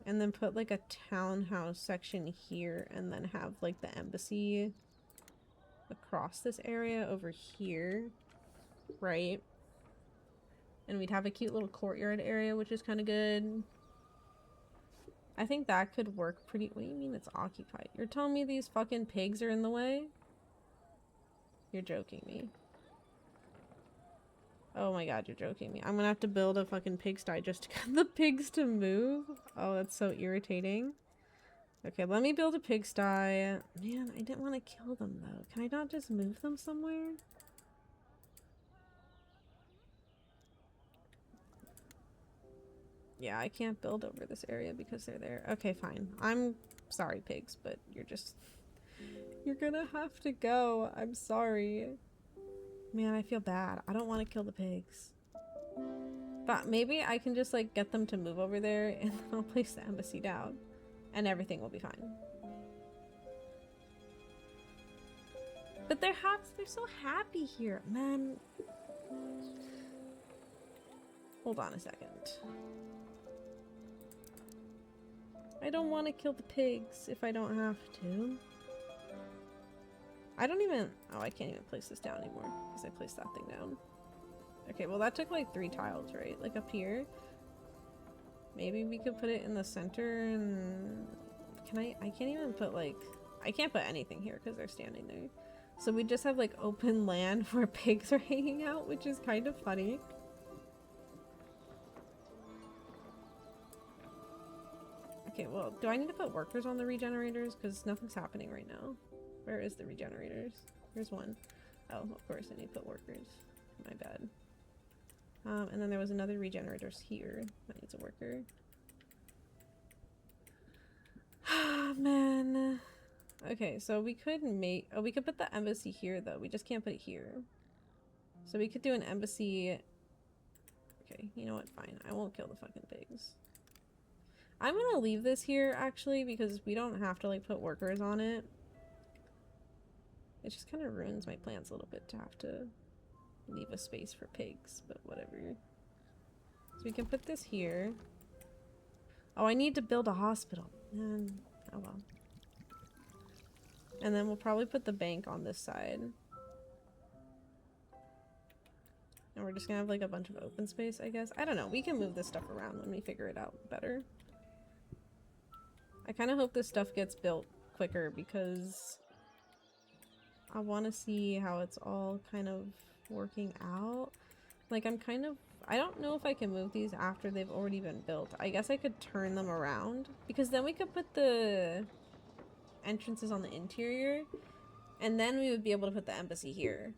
And then put like a townhouse section here and then have like the embassy across this area over here, right? And we'd have a cute little courtyard area, which is kind of good. I think that could work pretty... what do you mean it's occupied? You're telling me these fucking pigs are in the way? You're joking me. Oh my god, you're joking me. I'm gonna have to build a fucking pigsty just to get the pigs to move. Oh, that's so irritating. Okay, let me build a pigsty. Man, I didn't want to kill them though. Can I not just move them somewhere? Yeah, I can't build over this area because they're there. Okay, fine. I'm sorry, pigs, but you're gonna have to go. I'm sorry. Man, I feel bad. I don't want to kill the pigs. But maybe I can just, like, get them to move over there and then I'll place the embassy down. And everything will be fine. But they're so happy here, man. Hold on a second. I don't want to kill the pigs if I don't have to. I don't even... Oh, I can't even place this down anymore because I placed that thing down. Okay, well that took like 3 tiles, right? Like up here. Maybe we could put it in the center and... I can't even put like... I can't put anything here because they're standing there. So we just have like open land where pigs are hanging out, which is kind of funny. Okay, well, do I need to put workers on the regenerators? Because nothing's happening right now. Where is the regenerators? There's one. Oh, of course I need to put workers. My bad. And then there was another regenerators here. That needs a worker. Ah, man. Okay, so we could make... Oh, we could put the embassy here, though. We just can't put it here. So we could do an embassy... Okay, you know what? Fine. I won't kill the fucking pigs. I'm gonna leave this here, actually, because we don't have to, like, put workers on it. It just kind of ruins my plans a little bit to have to leave a space for pigs, but whatever. So we can put this here. Oh, I need to build a hospital. Oh well. And then we'll probably put the bank on this side. And we're just gonna have, like, a bunch of open space, I guess. I don't know. We can move this stuff around when we figure it out better. I kind of hope this stuff gets built quicker because I want to see how it's all kind of working out. Like, I don't know if I can move these after they've already been built. I guess I could turn them around because then we could put the entrances on the interior and then we would be able to put the embassy here.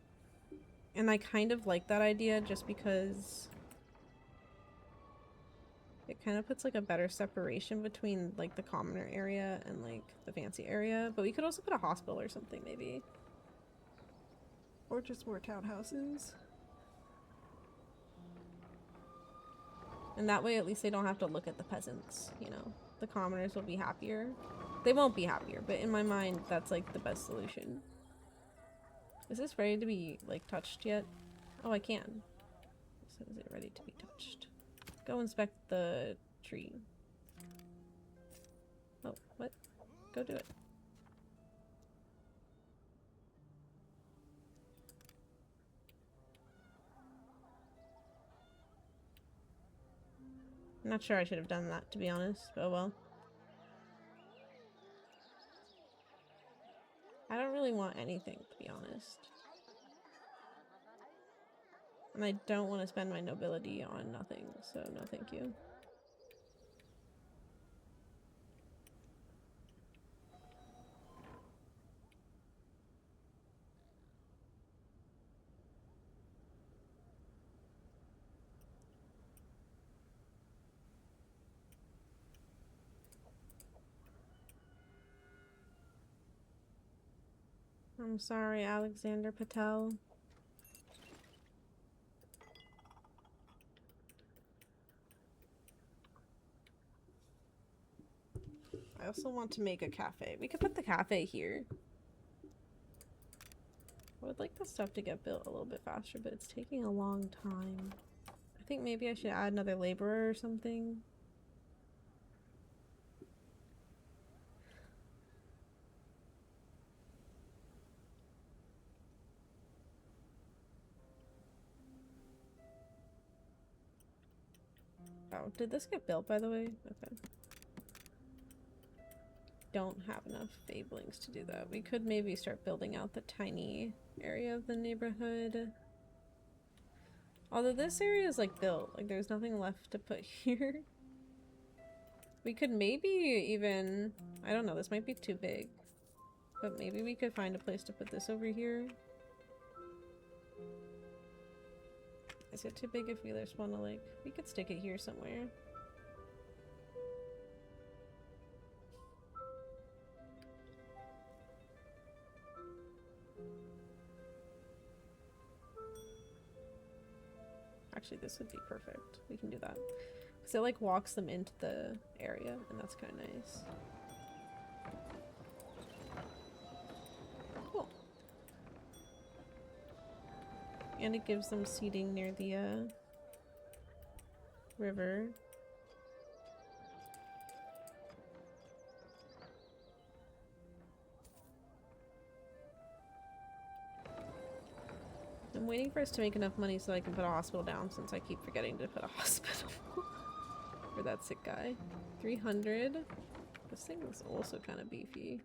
And I kind of like that idea just because it kind of puts, like, a better separation between, like, the commoner area and, like, the fancy area. But we could also put a hospital or something, maybe. Or just more townhouses. And that way, at least they don't have to look at the peasants, you know? The commoners will be happier. They won't be happier, but in my mind, that's, like, the best solution. Is this ready to be, like, touched yet? Oh, I can. So is it ready to be touched? Go inspect the tree. Oh, what? Go do it. I'm not sure I should have done that, to be honest, but oh well. I don't really want anything, to be honest. And I don't want to spend my nobility on nothing, so no thank you. I'm sorry, Alexander Patel. I also want to make a cafe. We could put the cafe here. I would like the stuff to get built a little bit faster, but it's taking a long time. I think maybe I should add another laborer or something. Oh, did this get built, by the way? Okay. Don't have enough fablings to do that. We could maybe start building out the tiny area of the neighborhood. Although this area is, like, built. Like, there's nothing left to put here. We could maybe even... I don't know, this might be too big. But maybe we could find a place to put this over here. Is it too big if we just want to, like... We could stick it here somewhere. Actually, this would be perfect. We can do that. Because it like walks them into the area, and that's kind of nice. Cool. And it gives them seating near the river. I'm waiting for us to make enough money so I can put a hospital down, since I keep forgetting to put a hospital for that sick guy. 300. This thing is also kind of beefy.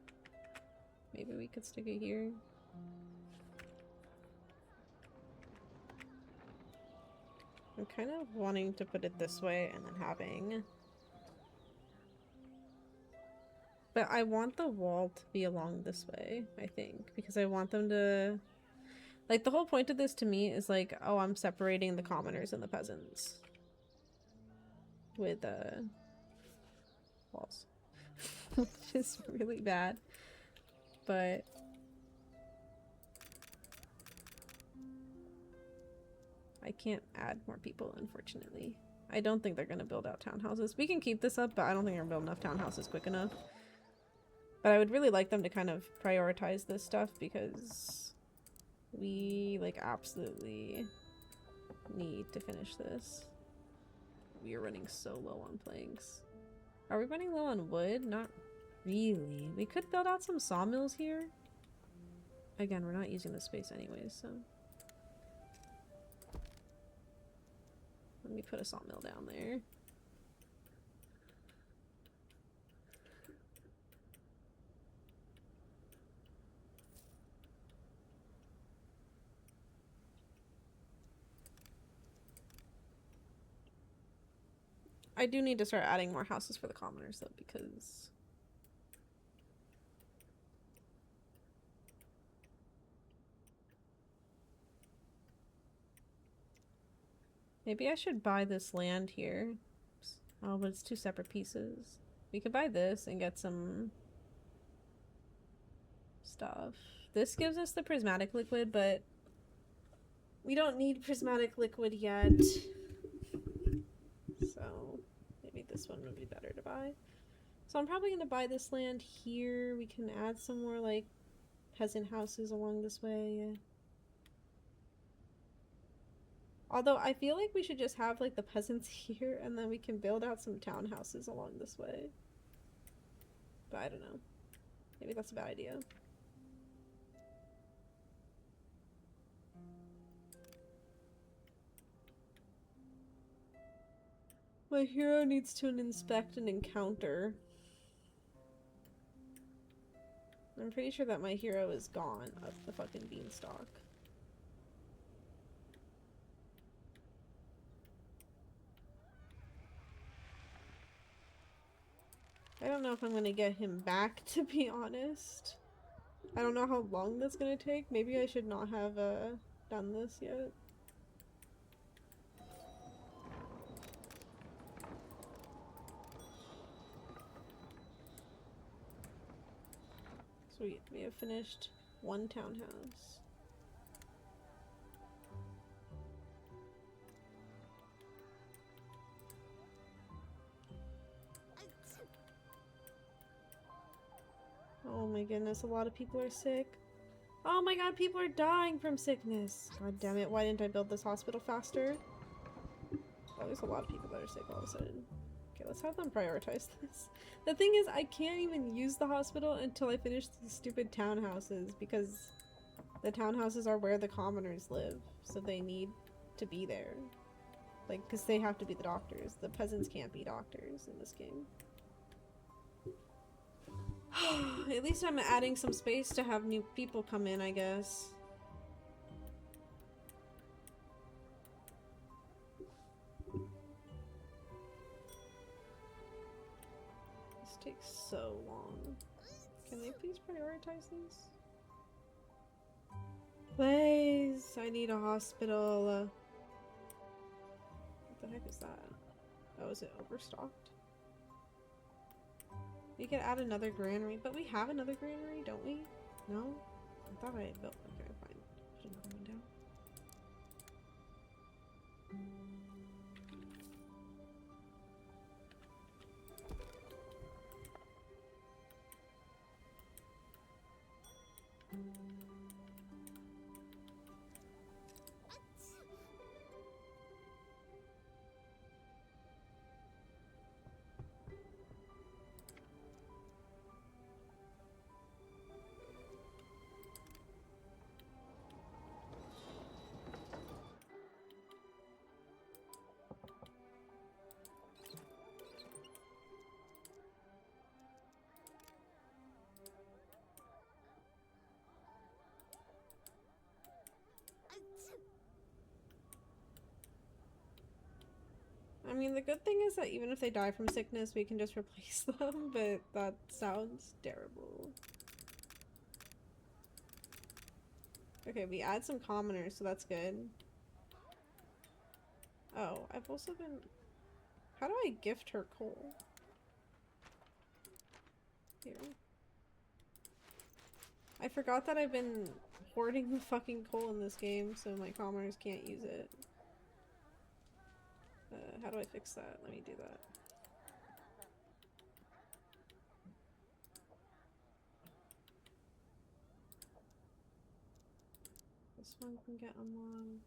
Maybe we could stick it here. I'm kind of wanting to put it this way and then having... But I want the wall to be along this way, I think. Because I want them to... Like, the whole point of this to me is like, oh, I'm separating the commoners and the peasants. With, walls. Which is really bad. But... I can't add more people, unfortunately. I don't think they're gonna build out townhouses. We can keep this up, but I don't think they're gonna build enough townhouses quick enough. But I would really like them to kind of prioritize this stuff, because we, like, absolutely need to finish this. We are running so low on planks. Are we running low on wood? Not really. We could build out some sawmills here. Again, we're not using the space anyways, so... Let me put a sawmill down there. I do need to start adding more houses for the commoners though, because maybe I should buy this land here. Oops. Oh, but it's two separate pieces. We could buy this and get some stuff. This gives us the prismatic liquid, but we don't need prismatic liquid yet. So maybe this one would be better to buy. So I'm probably going to buy this land here. We can add some more like peasant houses along this way. Although I feel like we should just have like the peasants here and then we can build out some townhouses along this way. But I don't know. Maybe that's a bad idea. My hero needs to inspect and encounter. I'm pretty sure that my hero is gone up the fucking beanstalk. I don't know if I'm gonna get him back, to be honest. I don't know how long that's gonna take. Maybe I should not have done this yet. Sweet, we have finished one townhouse. Oh my goodness, a lot of people are sick. Oh my god, people are dying from sickness. God damn it, why didn't I build this hospital faster? Oh, there's a lot of people that are sick all of a sudden. Okay, let's have them prioritize this. The thing is, I can't even use the hospital until I finish these stupid townhouses, because the townhouses are where the commoners live, so they need to be there. Like, because they have to be the doctors. The peasants can't be doctors in this game. At least I'm adding some space to have new people come in, I guess. This takes so long. Can they please prioritize these? Please! I need a hospital. What the heck is that? Oh, is it overstocked? We could add another granary, but we have another granary, don't we? No? I thought I had built. Okay, fine. Put another one down. I mean, the good thing is that even if they die from sickness, we can just replace them, but that sounds terrible. Okay, we add some commoners, so that's good. Oh, I've also been... How do I gift her coal? Here. I forgot that I've been hoarding the fucking coal in this game, so my commoners can't use it. How do I fix that? Let me do that. This one can get unlocked.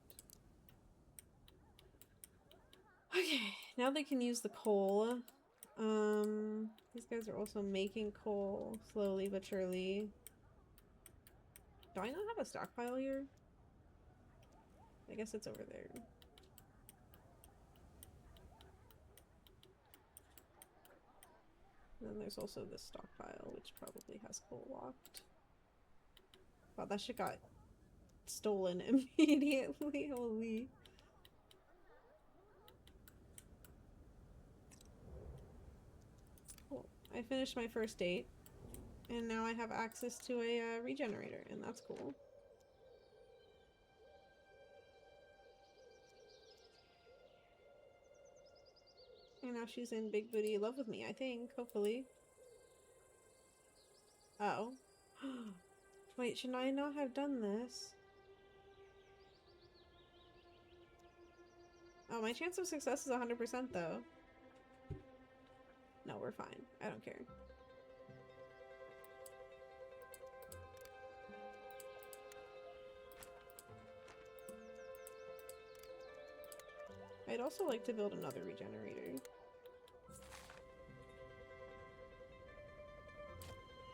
Okay, now they can use the coal. These guys are also making coal slowly but surely. Do I not have a stockpile here? I guess it's over there. And then there's also this stockpile, which probably has coal locked. Wow, that shit got stolen immediately. Holy. Cool. I finished my first date, and now I have access to a regenerator, and that's cool. And now she's in big booty love with me, I think, hopefully. Uh oh. Wait, should I not have done this? Oh, my chance of success is 100% though. No, we're fine. I don't care. I'd also like to build another regenerator.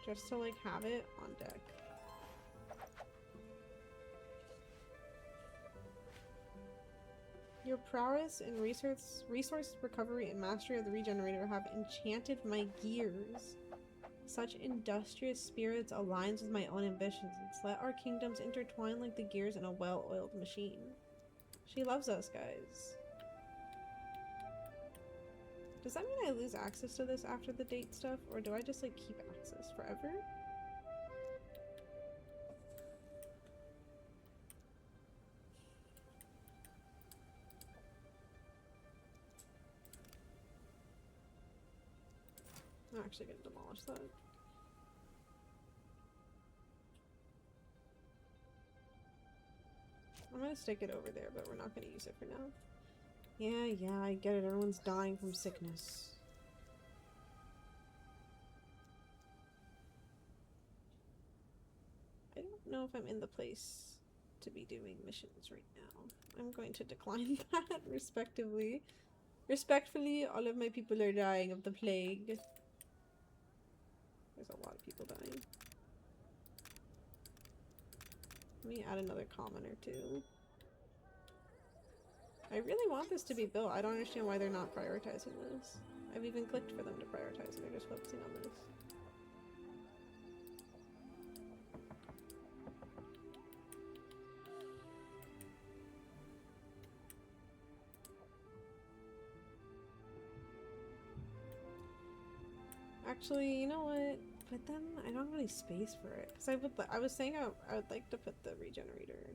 Just to, like, have it on deck. Your prowess in resource recovery and mastery of the regenerator have enchanted my gears. Such industrious spirits aligns with my own ambitions. Let our kingdoms intertwine like the gears in a well-oiled machine. She loves us, guys. Does that mean I lose access to this after the date stuff, or do I just, like, keep access forever? I'm actually gonna demolish that. I'm gonna stick it over there, but we're not gonna use it for now. Yeah, I get it. Everyone's dying from sickness. I don't know if I'm in the place to be doing missions right now. I'm going to decline that respectively. Respectfully, all of my people are dying of the plague. There's a lot of people dying. Let me add another commoner too. I really want this to be built. I don't understand why they're not prioritizing this. I've even clicked for them to prioritize and they're just focusing on this. Actually, you know what? But then I don't have any space for it. Because I was saying I would like to put the regenerator.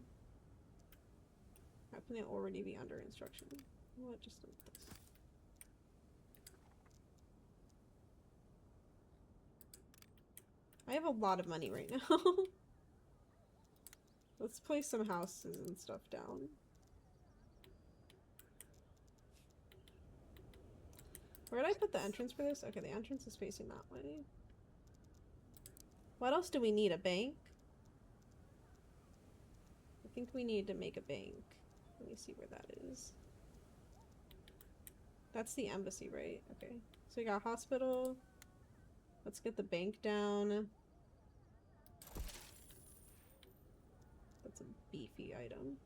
How can it already be under instruction? What? Just like this. I have a lot of money right now. Let's place some houses and stuff down. Where did I put the entrance for this? Okay, the entrance is facing that way. What else do we need? A bank? I think we need to make a bank. Let me see where that is. That's the embassy, right? Okay. So we got hospital. Let's get the bank down. That's a beefy item.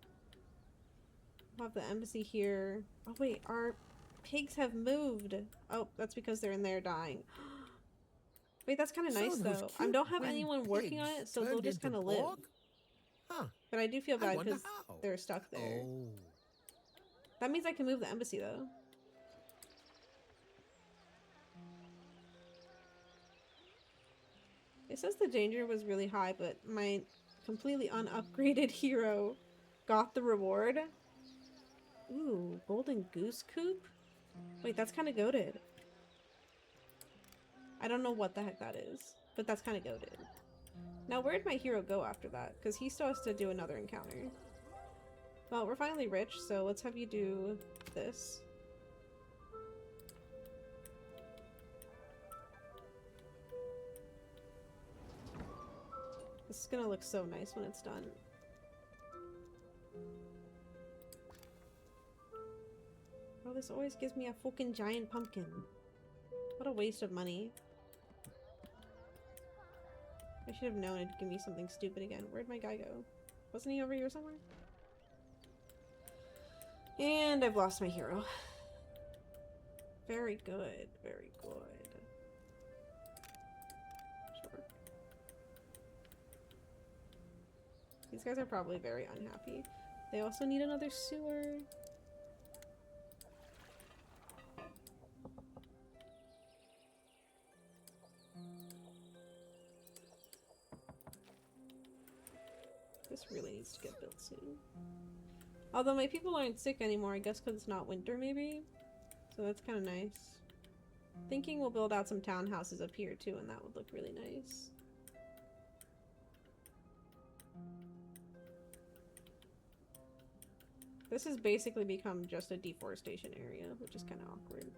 We'll have the embassy here. Oh wait, our pigs have moved. Oh, that's because they're in there dying. Wait, that's kind of nice though. I don't have anyone working on it, so they'll just kind of live. Huh. But I do feel bad because they're stuck there. Oh. That means I can move the embassy though. It says the danger was really high, but my completely unupgraded hero got the reward. Ooh, golden goose coop? Wait, that's kind of goated. I don't know what the heck that is, but that's kind of goated. Now, where'd my hero go after that? Because he still has to do another encounter. Well, we're finally rich, so let's have you do this. This is gonna look so nice when it's done. Oh, this always gives me a fucking giant pumpkin. What a waste of money. I should have known it'd give me something stupid again. Where'd my guy go? Wasn't he over here somewhere? And I've lost my hero. Very good, very good. Sure. These guys are probably very unhappy. They also need another sewer. This really needs to get built soon. Although my people aren't sick anymore, I guess because it's not winter maybe. So that's kind of nice. Thinking we'll build out some townhouses up here too, and that would look really nice. This has basically become just a deforestation area, which is kind of awkward.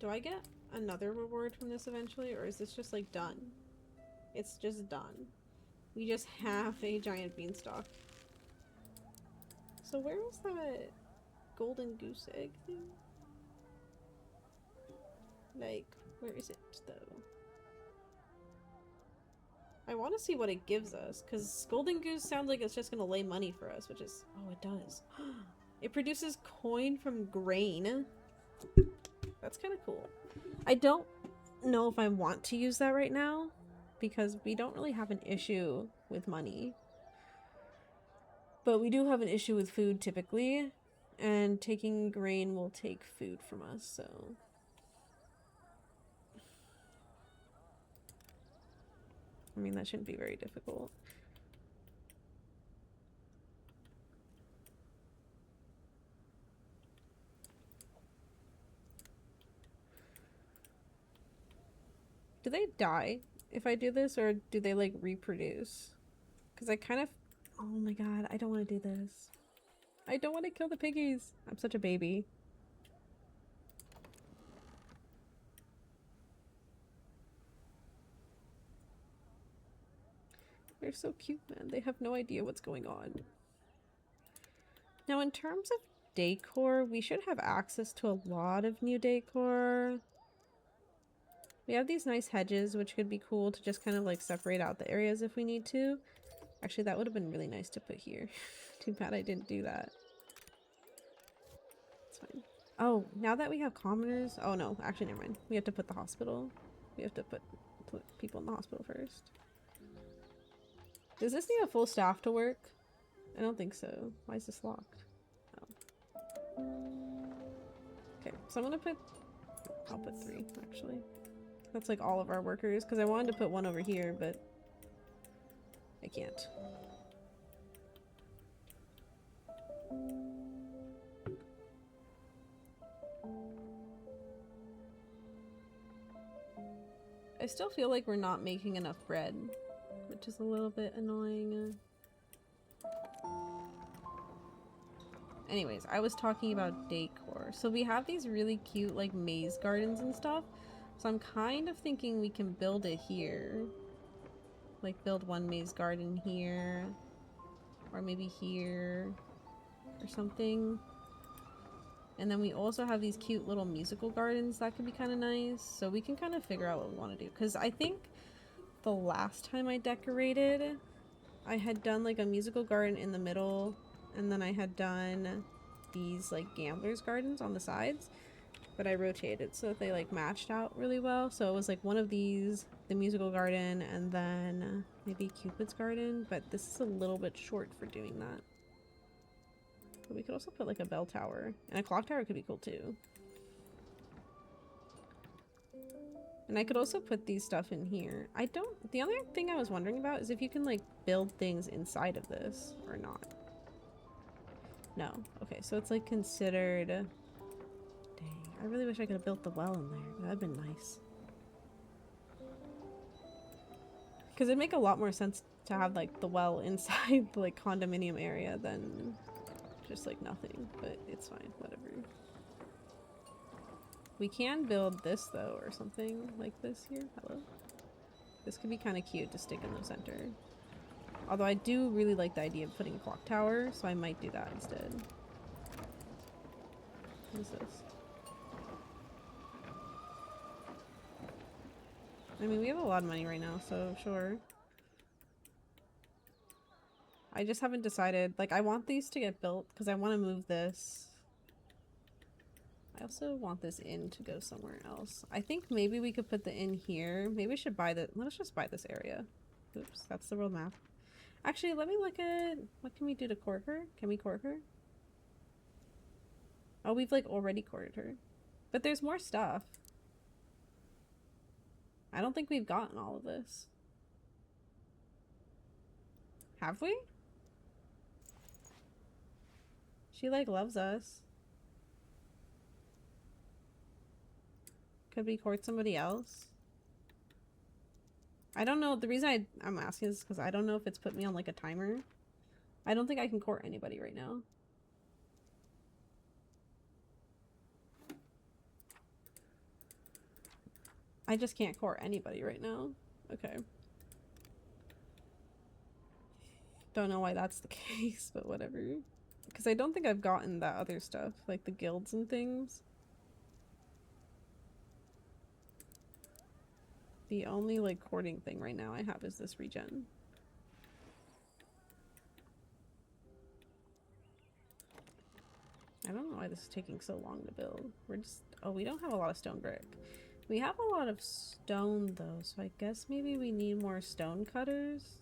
Do I get another reward from this eventually, or is this just like done? It's just done. We just have a giant beanstalk. So where was that golden goose egg thing? Like, where is it though? I want to see what it gives us, because golden goose sounds like it's just going to lay money for us, which is... Oh, it does. It produces coin from grain. That's kind of cool. I don't know if I want to use that right now, because we don't really have an issue with money. But we do have an issue with food, typically. And taking grain will take food from us, so... I mean, that shouldn't be very difficult. Do they die if I do this, or do they, like, reproduce? Because I kind of... Oh my god, I don't want to do this. I don't want to kill the piggies. I'm such a baby. They're so cute, man. They have no idea what's going on. Now, in terms of decor, we should have access to a lot of new decor. We have these nice hedges, which could be cool to just kind of like separate out the areas if we need to. Actually, that would have been really nice to put here. Too bad I didn't do that. It's fine. Oh, now that we have commoners... Oh no, actually never mind. We have to put the hospital. We have to put people in the hospital first. Does this need a full staff to work? I don't think so. Why is this locked? Oh. Okay, so I'm gonna put... I'll put 3, actually. That's like all of our workers, because I wanted to put one over here, but I can't. I still feel like we're not making enough bread, which is a little bit annoying. Anyways, I was talking about decor. So we have these really cute like maze gardens and stuff. So I'm kind of thinking we can build it here. Like build one maze garden here. Or maybe here. Or something. And then we also have these cute little musical gardens that could be kind of nice. So we can kind of figure out what we want to do. Because I think the last time I decorated, I had done like a musical garden in the middle. And then I had done these like gamblers gardens on the sides. But I rotated so that they like matched out really well. So it was like one of these, the musical garden, and then maybe Cupid's garden. But this is a little bit short for doing that. But we could also put like a bell tower. And a clock tower could be cool too. And I could also put these stuff in here. The other thing I was wondering about is if you can like build things inside of this or not. No. Okay, so it's like considered... Dang, I really wish I could have built the well in there. That'd been nice. Because it'd make a lot more sense to have like the well inside the like condominium area than just like nothing. But it's fine, whatever. We can build this though, or something like this here. Hello? This could be kind of cute to stick in the center. Although I do really like the idea of putting a clock tower, so I might do that instead. What is this? I mean, we have a lot of money right now, so sure. I just haven't decided. Like, I want these to get built because I want to move this. I also want this inn to go somewhere else. I think maybe we could put the inn here. Maybe we should buy the... Let's just buy this area. Oops, that's the world map. Actually, let me look at... What can we do to court her? Can we court her? Oh, we've, like, already courted her. But there's more stuff. I don't think we've gotten all of this. Have we? She, like, loves us. Could we court somebody else? I don't know. The reason I'm asking is because I don't know if it's put me on, like, a timer. I don't think I can court anybody right now. I just can't court anybody right now. Okay. Don't know why that's the case, but whatever. Because I don't think I've gotten that other stuff, like the guilds and things. The only, like, courting thing right now I have is this regen. I don't know why this is taking so long to build. We're just... Oh, we don't have a lot of stone brick. We have a lot of stone, though, so I guess maybe we need more stone cutters.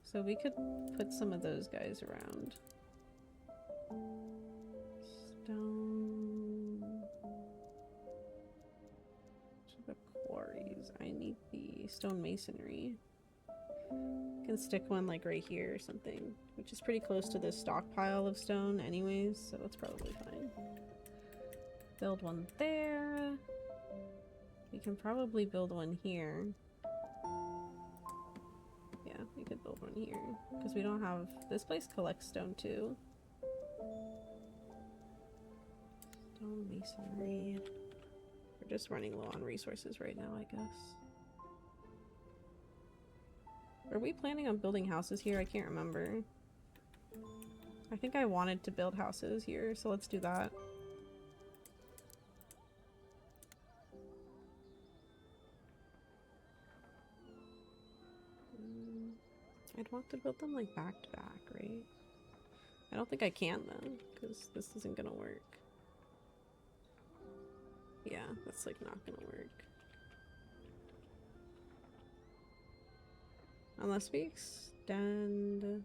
So we could put some of those guys around. Stone... The quarries. I need the stone masonry. Can stick one like right here or something, which is pretty close to this stockpile of stone anyways, so it's probably fine. Build one there. We can probably build one here. Yeah, we could build one here because we don't have... This place collects stone too. Stone masonry. We're just running low on resources right now, I guess. Are we planning on building houses here? I can't remember. I think I wanted to build houses here, so let's do that. I'd want to build them like back to back, right? I don't think I can then, because this isn't gonna work. Yeah, that's like not gonna work. Unless we extend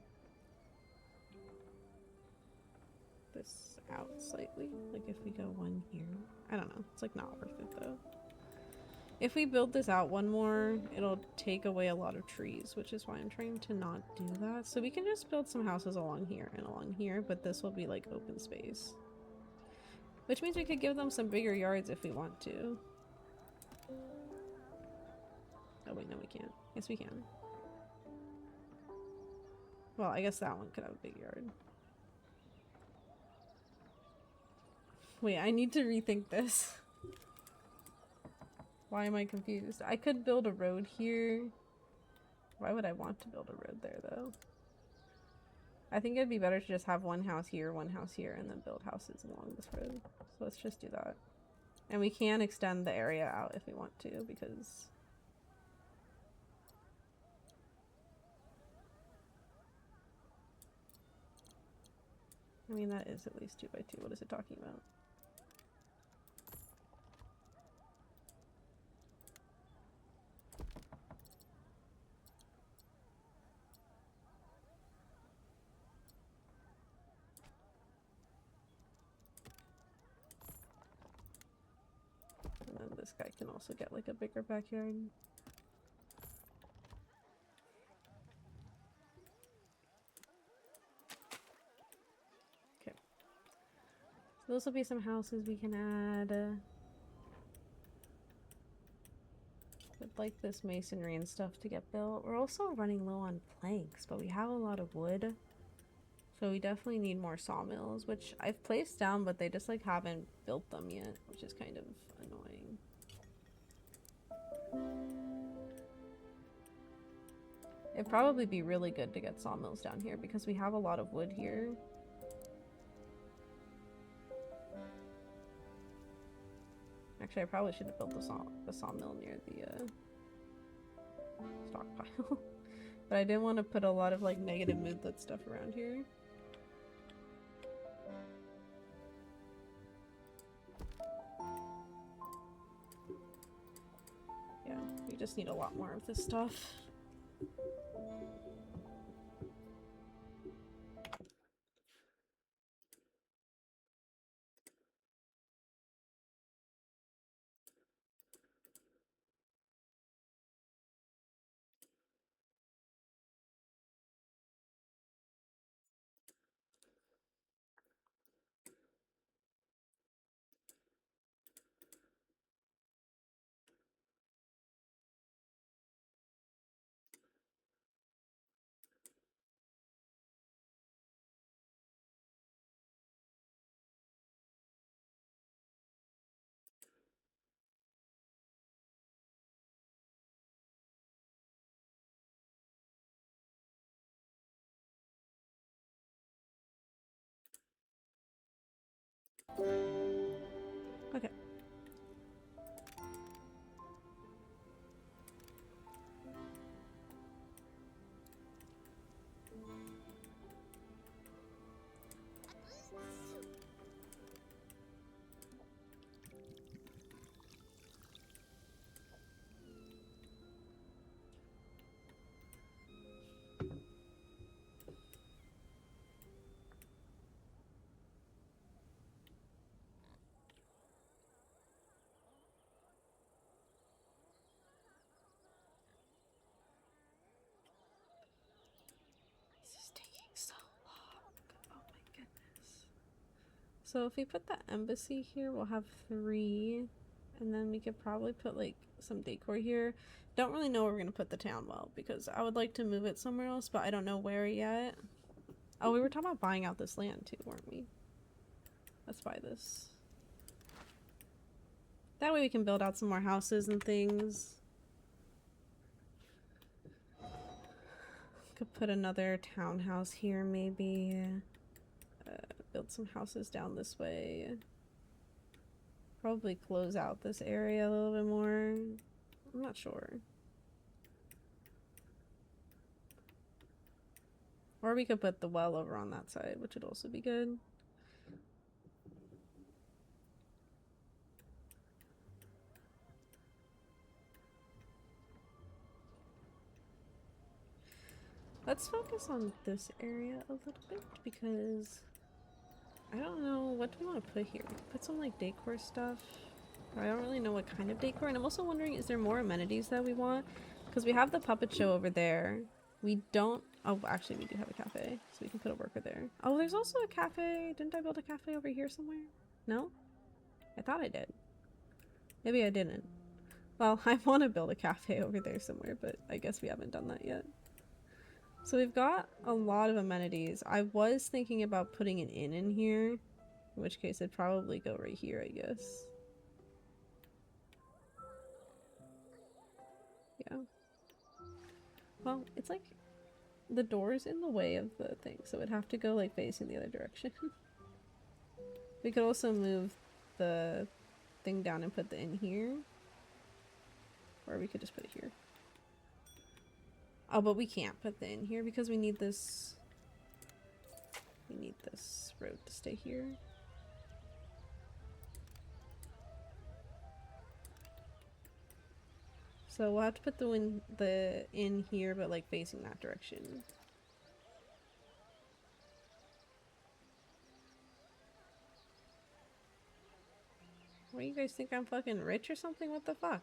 this out slightly. Like if we go one here. I don't know. It's like not worth it though. If we build this out one more, it'll take away a lot of trees, which is why I'm trying to not do that. So we can just build some houses along here and along here, but this will be like open space. Which means we could give them some bigger yards if we want to. Oh wait, no we can't. Yes we can. Well, I guess that one could have a big yard. Wait, I need to rethink this. Why am I confused? I could build a road here. Why would I want to build a road there, though? I think it'd be better to just have one house here, and then build houses along this road. So let's just do that. And we can extend the area out if we want to, because... I mean, that is at least 2 by 2. What is it talking about? And then this guy can also get like a bigger backyard. Okay. So those will be some houses we can add. Would like this masonry and stuff to get built. We're also running low on planks, but we have a lot of wood. So we definitely need more sawmills, which I've placed down, but they just like haven't built them yet, which is kind of annoying. It'd probably be really good to get sawmills down here because we have a lot of wood here. Actually, I probably should have built the sawmill near the stockpile. But I didn't want to put a lot of like negative moodlet stuff around here. Yeah, we just need a lot more of this stuff. Okay. This is taking so long. Oh my goodness. So if we put the embassy here, we'll have 3. And then we could probably put like some decor here. Don't really know where we're going to put the town well because I would like to move it somewhere else, but I don't know where yet. Oh, we were talking about buying out this land too, weren't we? Let's buy this. That way we can build out some more houses and things. Could put another townhouse here maybe. Build some houses down this way. Probably close out this area a little bit more. I'm not sure. Or we could put the well over on that side, which would also be good. Let's focus on this area a little bit because I don't know, what do we want to put here? Put some like decor stuff. I don't really know what kind of decor, and I'm also wondering, is there more amenities that we want? Because we have the puppet show over there. We don't, oh actually we do have a cafe, so we can put a worker there. Oh, there's also a cafe. Didn't I build a cafe over here somewhere? No? I thought I did. Maybe I didn't. Well, I want to build a cafe over there somewhere, but I guess we haven't done that yet. So we've got a lot of amenities. I was thinking about putting an inn in here, in which case it'd probably go right here, I guess. Yeah. Well, it's like the door's in the way of the thing, so it'd have to go like facing the other direction. We could also move the thing down and put the inn here. Or we could just put it here. Oh, but we can't put the inn here because we need this. We need this road to stay here. So we'll have to put the inn here, but like facing that direction. What do you guys think, I'm fucking rich or something? What the fuck?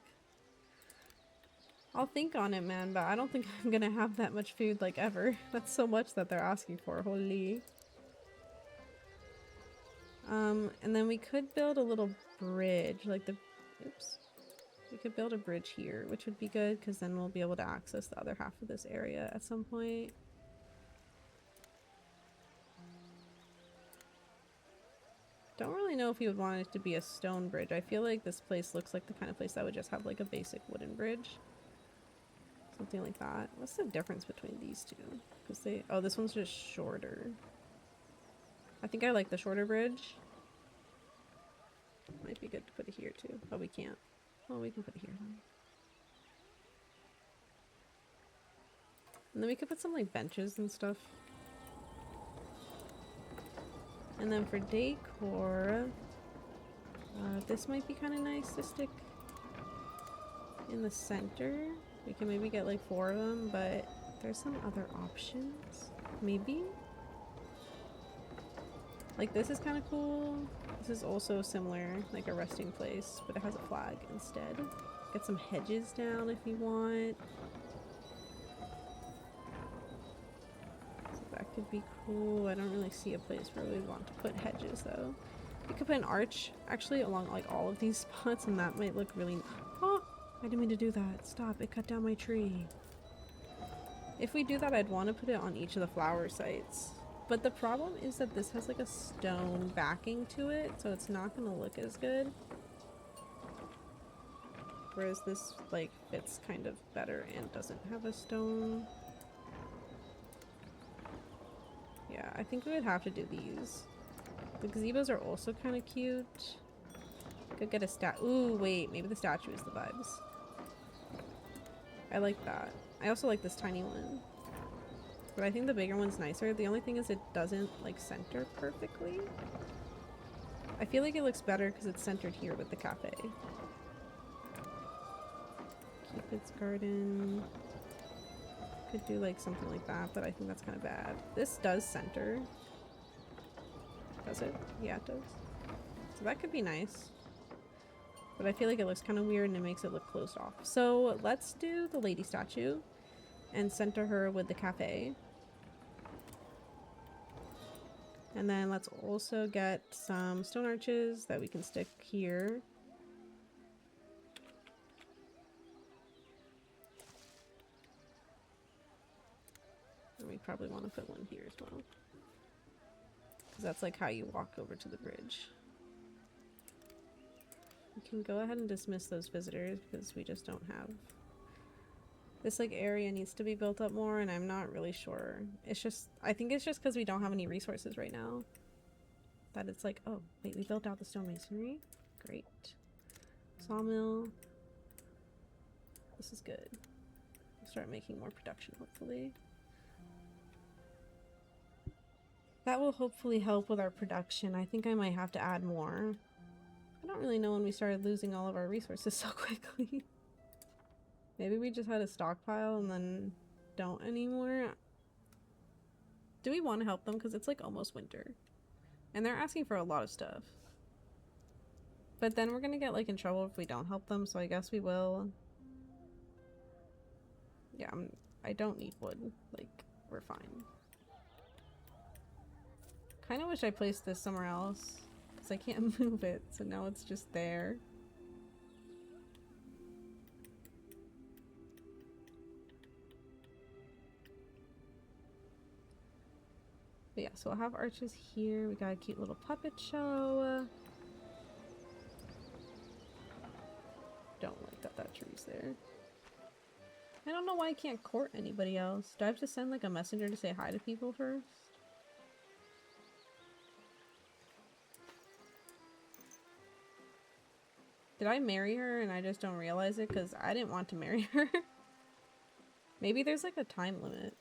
I'll think on it, man, but I don't think I'm gonna have that much food, like, ever. That's so much that they're asking for, holy. And then we could build a little bridge, like the... Oops. We could build a bridge here, which would be good, because then we'll be able to access the other half of this area at some point. Don't really know if you would want it to be a stone bridge. I feel like this place looks like the kind of place that would just have like a basic wooden bridge. Something like that. What's the difference between these two? Because they... Oh, this one's just shorter. I think I like the shorter bridge. Might be good to put it here too. Oh, we can't. Oh, we can put it here then. And then we could put some like benches and stuff. And then for decor, this might be kind of nice to stick in the center. We can maybe get like 4 of them, but there's some other options. Maybe? Like this is kind of cool. This is also similar, like a resting place, but it has a flag instead. Get some hedges down if you want. So that could be cool. I don't really see a place where we'd want to put hedges though. We could put an arch actually along like all of these spots, and that might look really... Oh! I didn't mean to do that. Stop, it cut down my tree. If we do that, I'd want to put it on each of the flower sites. But the problem is that this has like a stone backing to it, so it's not going to look as good. Whereas this like fits kind of better and doesn't have a stone. Yeah, I think we would have to do these. The gazebos are also kind of cute. Could get a ooh, wait, maybe the statue is the vibes. I like that. I also like this tiny one. But I think the bigger one's nicer. The only thing is it doesn't like center perfectly. I feel like it looks better because it's centered here with the cafe. Cupid's garden. Could do like something like that, but I think that's kind of bad. This does center. Does it? Yeah, it does. So that could be nice. But I feel like it looks kind of weird and it makes it look closed off. So let's do the lady statue and center her with the cafe. And then let's also get some stone arches that we can stick here. And we probably want to put one here as well. Because that's like how you walk over to the bridge. We can go ahead and dismiss those visitors because we just don't have... This like area needs to be built up more and I'm not really sure. It's just... I think it's just because we don't have any resources right now. That it's like, oh, wait, we built out the stonemasonry. Great. Sawmill. This is good. We'll start making more production, hopefully. That will hopefully help with our production. I think I might have to add more. I don't really know when we started losing all of our resources so quickly. Maybe we just had a stockpile and then don't anymore. Do we want to help them? Because it's like almost winter. And they're asking for a lot of stuff. But then we're going to get like in trouble if we don't help them, so I guess we will. Yeah, I don't need wood. Like, we're fine. Kind of wish I placed this somewhere else. Because I can't move it, so now it's just there. But yeah, so we'll have arches here. We got a cute little puppet show. Don't like that that tree's there. I don't know why I can't court anybody else. Do I have to send like a messenger to say hi to people first? Did I marry her and I just don't realize it? Because I didn't want to marry her. Maybe there's like a time limit.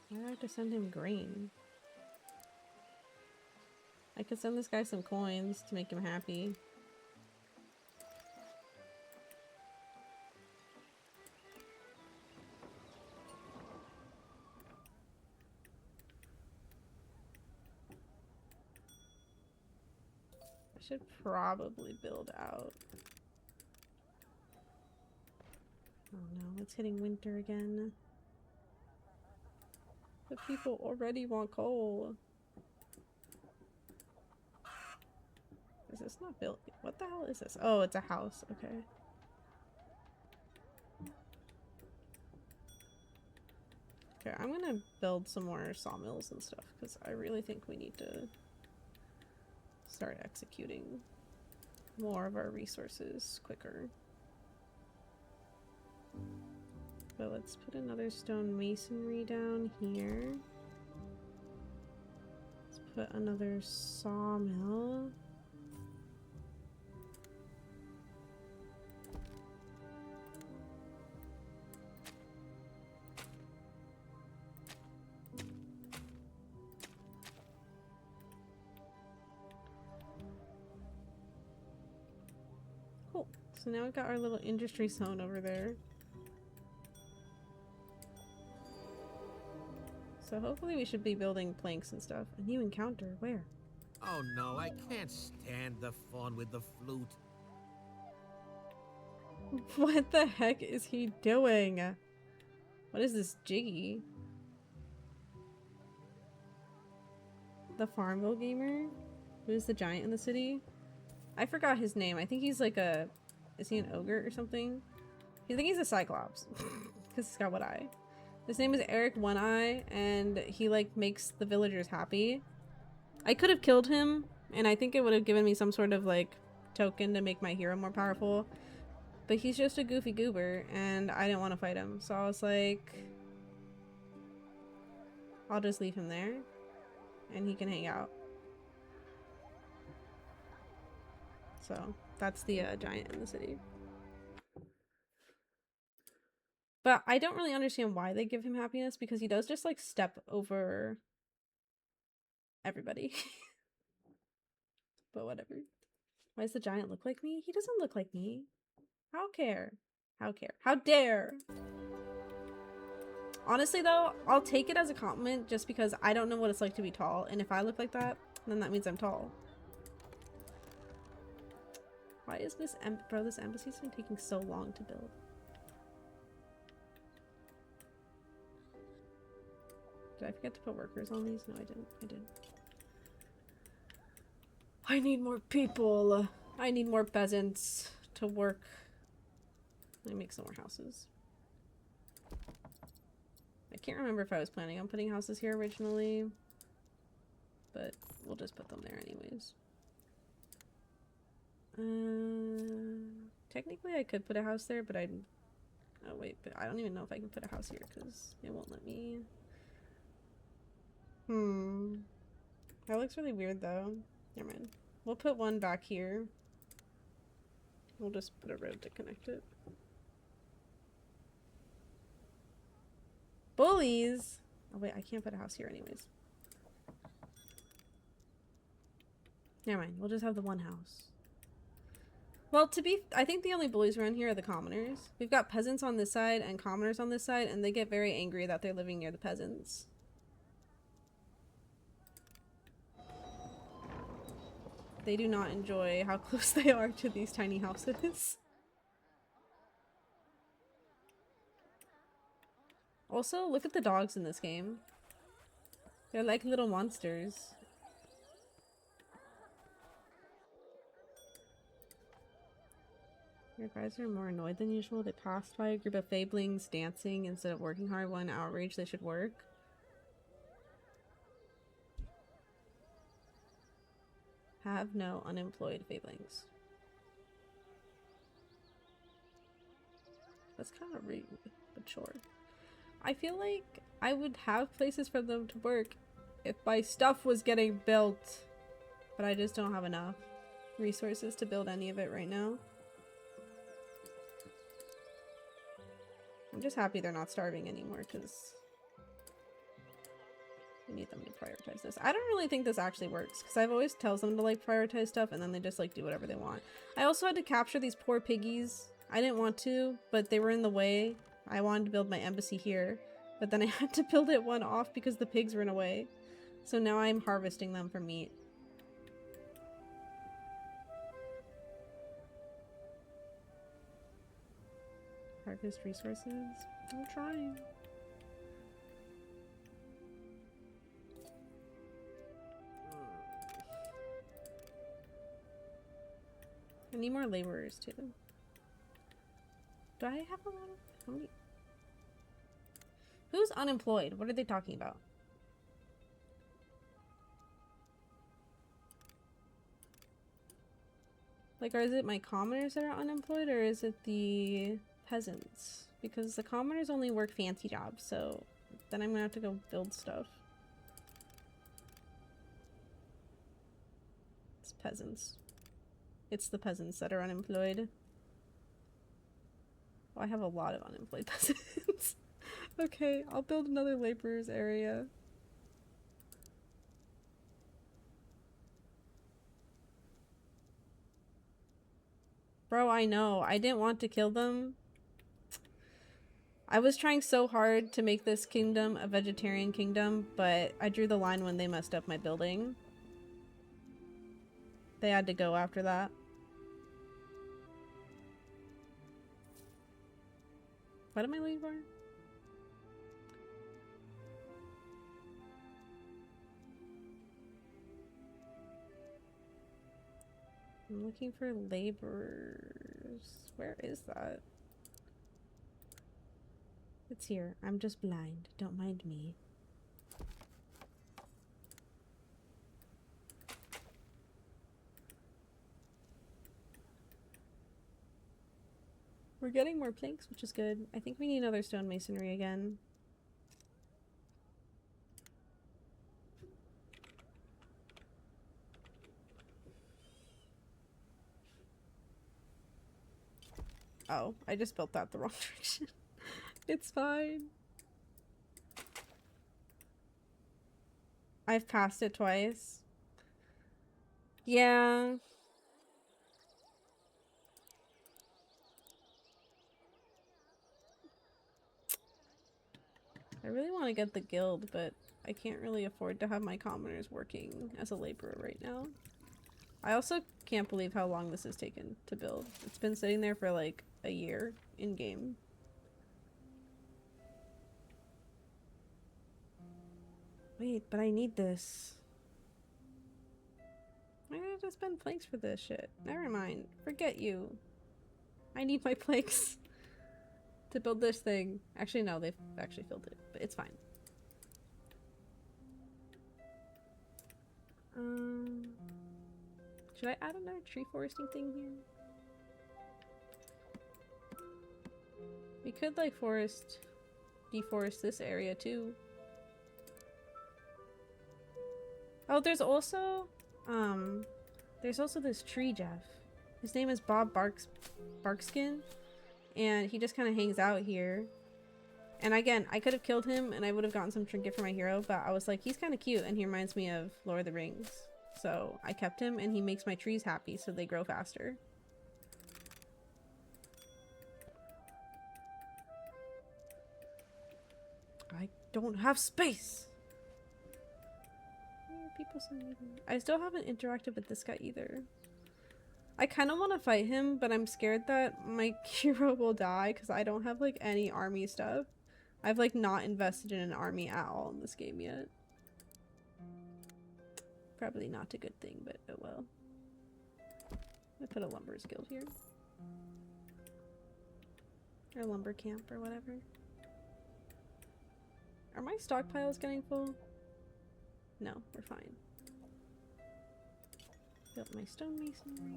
Why do I have to send him grain? I could send this guy some coins to make him happy. should probably build out. Oh no, it's hitting winter again. The people already want coal. Is this not built? What the hell is this? Oh, it's a house. Okay. Okay, I'm gonna build some more sawmills and stuff because I really think we need to start executing more of our resources quicker. But let's put another stone masonry down here. Let's put another sawmill. Cool. So now we've got our little industry zone over there. So hopefully we should be building planks and stuff. A new encounter. Where? Oh no, I can't stand the fawn with the flute. What the heck is he doing? What is this jiggy? The Farmville gamer? Who's the giant in the city? I forgot his name. I think he's like a... Is he an ogre or something? I think he's a cyclops. Because he's got one eye. His name is Eric One Eye, and he like makes the villagers happy. I could have killed him, and I think it would have given me some sort of like token to make my hero more powerful. But he's just a goofy goober, and I didn't want to fight him. So I was like, I'll just leave him there, and he can hang out. So that's the giant in the city. But I don't really understand why they give him happiness, because he does just like step over everybody. But whatever. Why does the giant look like me? He doesn't look like me. How care? How care? How dare? Honestly though, I'll take it as a compliment just because I don't know what it's like to be tall, and if I look like that, then that means I'm tall. Why is this bro, this embassy's been taking so long to build? Did I forget to put workers on these? No, I didn't. I did. I need more people. I need more peasants to work. Let me make some more houses. I can't remember if I was planning on putting houses here originally, but we'll just put them there anyways. Technically I could put a house there, but I... Oh wait, but I don't even know if I can put a house here because it won't let me. That looks really weird though. Never mind. We'll put one back here. We'll just put a road to connect it. Bullies! Oh wait, I can't put a house here anyways. Never mind, we'll just have the one house. Well, I think the only bullies around here are the commoners. We've got peasants on this side and commoners on this side, and they get very angry that they're living near the peasants. They do not enjoy how close they are to these tiny houses. Also, look at the dogs in this game. They're like little monsters. Your guys are more annoyed than usual. They passed by a group of fablings dancing instead of working hard. One outrage they should work. Have no unemployed fablings. That's kind of rude, but sure. I feel like I would have places for them to work if my stuff was getting built, but I just don't have enough resources to build any of it right now. I'm just happy they're not starving anymore because we need them to prioritize this. I don't really think this actually works because I've always tells them to like prioritize stuff and then they just like do whatever they want. I also had to capture these poor piggies. I didn't want to, but they were in the way. I wanted to build my embassy here, but then I had to build it one off because the pigs were in a way. So now I'm harvesting them for meat. Harvest resources. I'm trying. I need more laborers too. Do I have a lot of... How many? Who's unemployed? What are they talking about? Like, is it my commoners that are unemployed, or is it the peasants? Because the commoners only work fancy jobs, so then I'm gonna have to go build stuff. It's peasants. It's the peasants that are unemployed. Oh, I have a lot of unemployed peasants. Okay, I'll build another laborers area. Bro, I know. I didn't want to kill them. I was trying so hard to make this kingdom a vegetarian kingdom, but I drew the line when they messed up my building. They had to go after that. What am I looking for? I'm looking for laborers. Where is that? It's here. I'm just blind. Don't mind me. We're getting more planks, which is good. I think we need another stonemasonry again. Oh, I just built that the wrong direction. It's fine. I've passed it twice. Yeah. I really want to get the guild, but I can't really afford to have my commoners working as a laborer right now. I also can't believe how long this has taken to build. It's been sitting there for like a year in game. Wait, but I need this. Why did I just spend planks for this shit? Never mind. Forget you. I need my planks to build this thing. Actually, no, they've actually filled it, but it's fine. Should I add another tree foresting thing here? We could like deforest this area too. Oh, there's also this tree, Jeff. His name is Bob Barkskin, and he just kind of hangs out here. And again, I could have killed him and I would have gotten some trinket for my hero, but I was like, he's kind of cute and he reminds me of Lord of the Rings. So I kept him and he makes my trees happy so they grow faster. I don't have space! I still haven't interacted with this guy either. I kind of want to fight him, but I'm scared that my hero will die because I don't have like any army stuff. I've like not invested in an army at all in this game yet. Probably not a good thing, but oh well. I put a lumber's guild here. Or lumber camp or whatever. Are my stockpiles getting full? No, we're fine. Built my stonemasonry.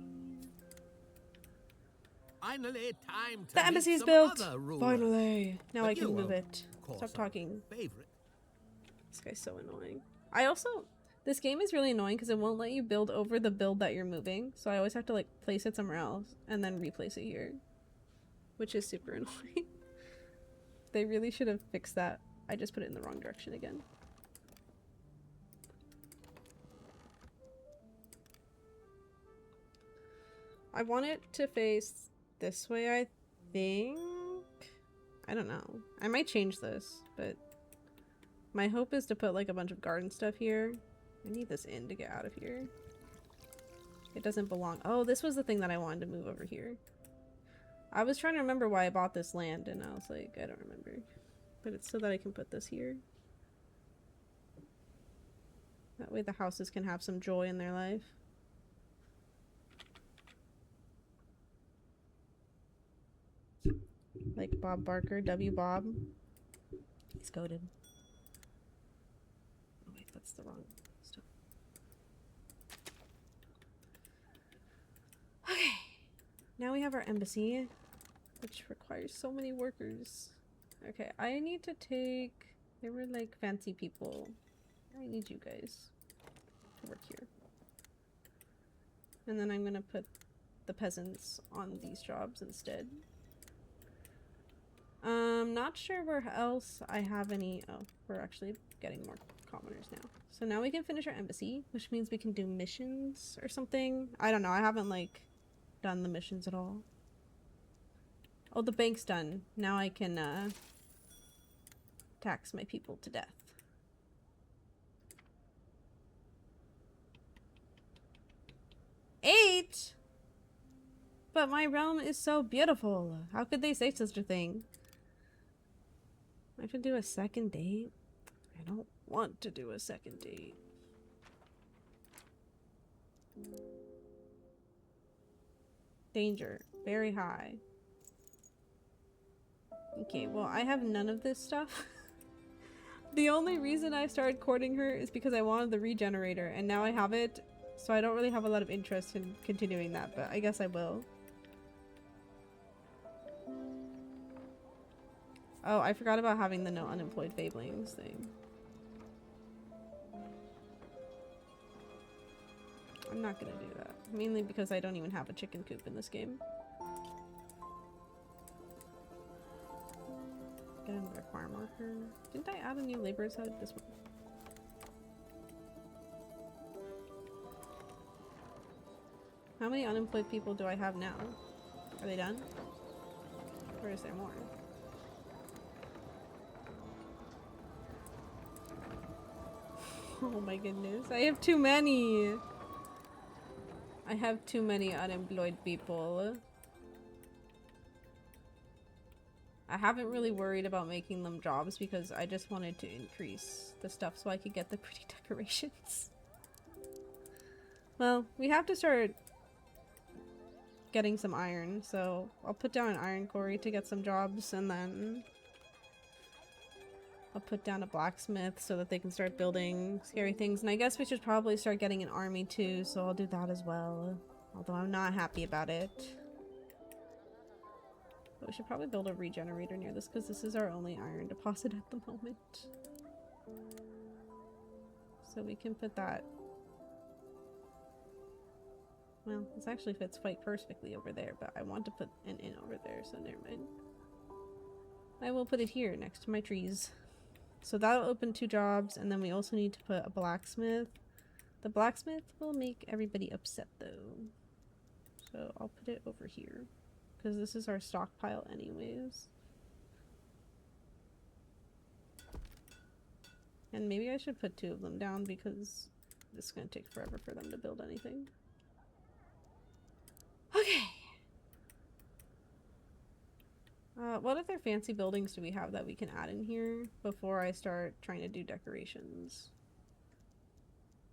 Finally, time to The embassy's built! Finally! Now I can move it. Stop talking. Favorite. This guy's so annoying. This game is really annoying because it won't let you build over the build that you're moving. So I always have to like place it somewhere else and then replace it here. Which is super annoying. They really should have fixed that. I just put it in the wrong direction again. I want it to face this way, I think. I don't know. I might change this, but my hope is to put like a bunch of garden stuff here. I need this inn to get out of here. It doesn't belong. Oh, this was the thing that I wanted to move over here. I was trying to remember why I bought this land, and I was like, I don't remember. But it's so that I can put this here. That way the houses can have some joy in their life. Like Bob Barker, W. Bob. He's goated. Oh wait, that's the wrong stuff. Okay. Now we have our embassy, which requires so many workers. Okay, I need to take... They were like fancy people. I need you guys to work here. And then I'm gonna put the peasants on these jobs instead. Not sure where else I have any... Oh, we're actually getting more commoners now. So now we can finish our embassy, which means we can do missions or something. I don't know, I haven't like done the missions at all. Oh, the bank's done. Now I can tax my people to death. Eight? But my realm is so beautiful. How could they say such a thing? I have to do a second date? I don't want to do a second date. Danger. Very high. Okay, well, I have none of this stuff. The only reason I started courting her is because I wanted the regenerator, and now I have it, so I don't really have a lot of interest in continuing that, but I guess I will. Oh, I forgot about having the no unemployed Fabelings thing. I'm not gonna do that. Mainly because I don't even have a chicken coop in this game. Get another farm worker. Didn't I add a new laborer's hut? This one. How many unemployed people do I have now? Are they done? Or is there more? Oh my goodness. I have too many! I have too many unemployed people. I haven't really worried about making them jobs because I just wanted to increase the stuff so I could get the pretty decorations. Well, we have to start getting some iron, so I'll put down an iron quarry to get some jobs, and then I'll put down a blacksmith so that they can start building scary things. And I guess we should probably start getting an army too, so I'll do that as well. Although I'm not happy about it. But we should probably build a regenerator near this because this is our only iron deposit at the moment. So we can put that... Well, this actually fits quite perfectly over there, but I want to put an inn over there, so never mind. I will put it here next to my trees. So that'll open 2 jobs, and then we also need to put a blacksmith. The blacksmith will make everybody upset though. So I'll put it over here. Because this is our stockpile anyways. And maybe I should put 2 of them down because this is going to take forever for them to build anything. Okay. What other fancy buildings do we have that we can add in here before I start trying to do decorations?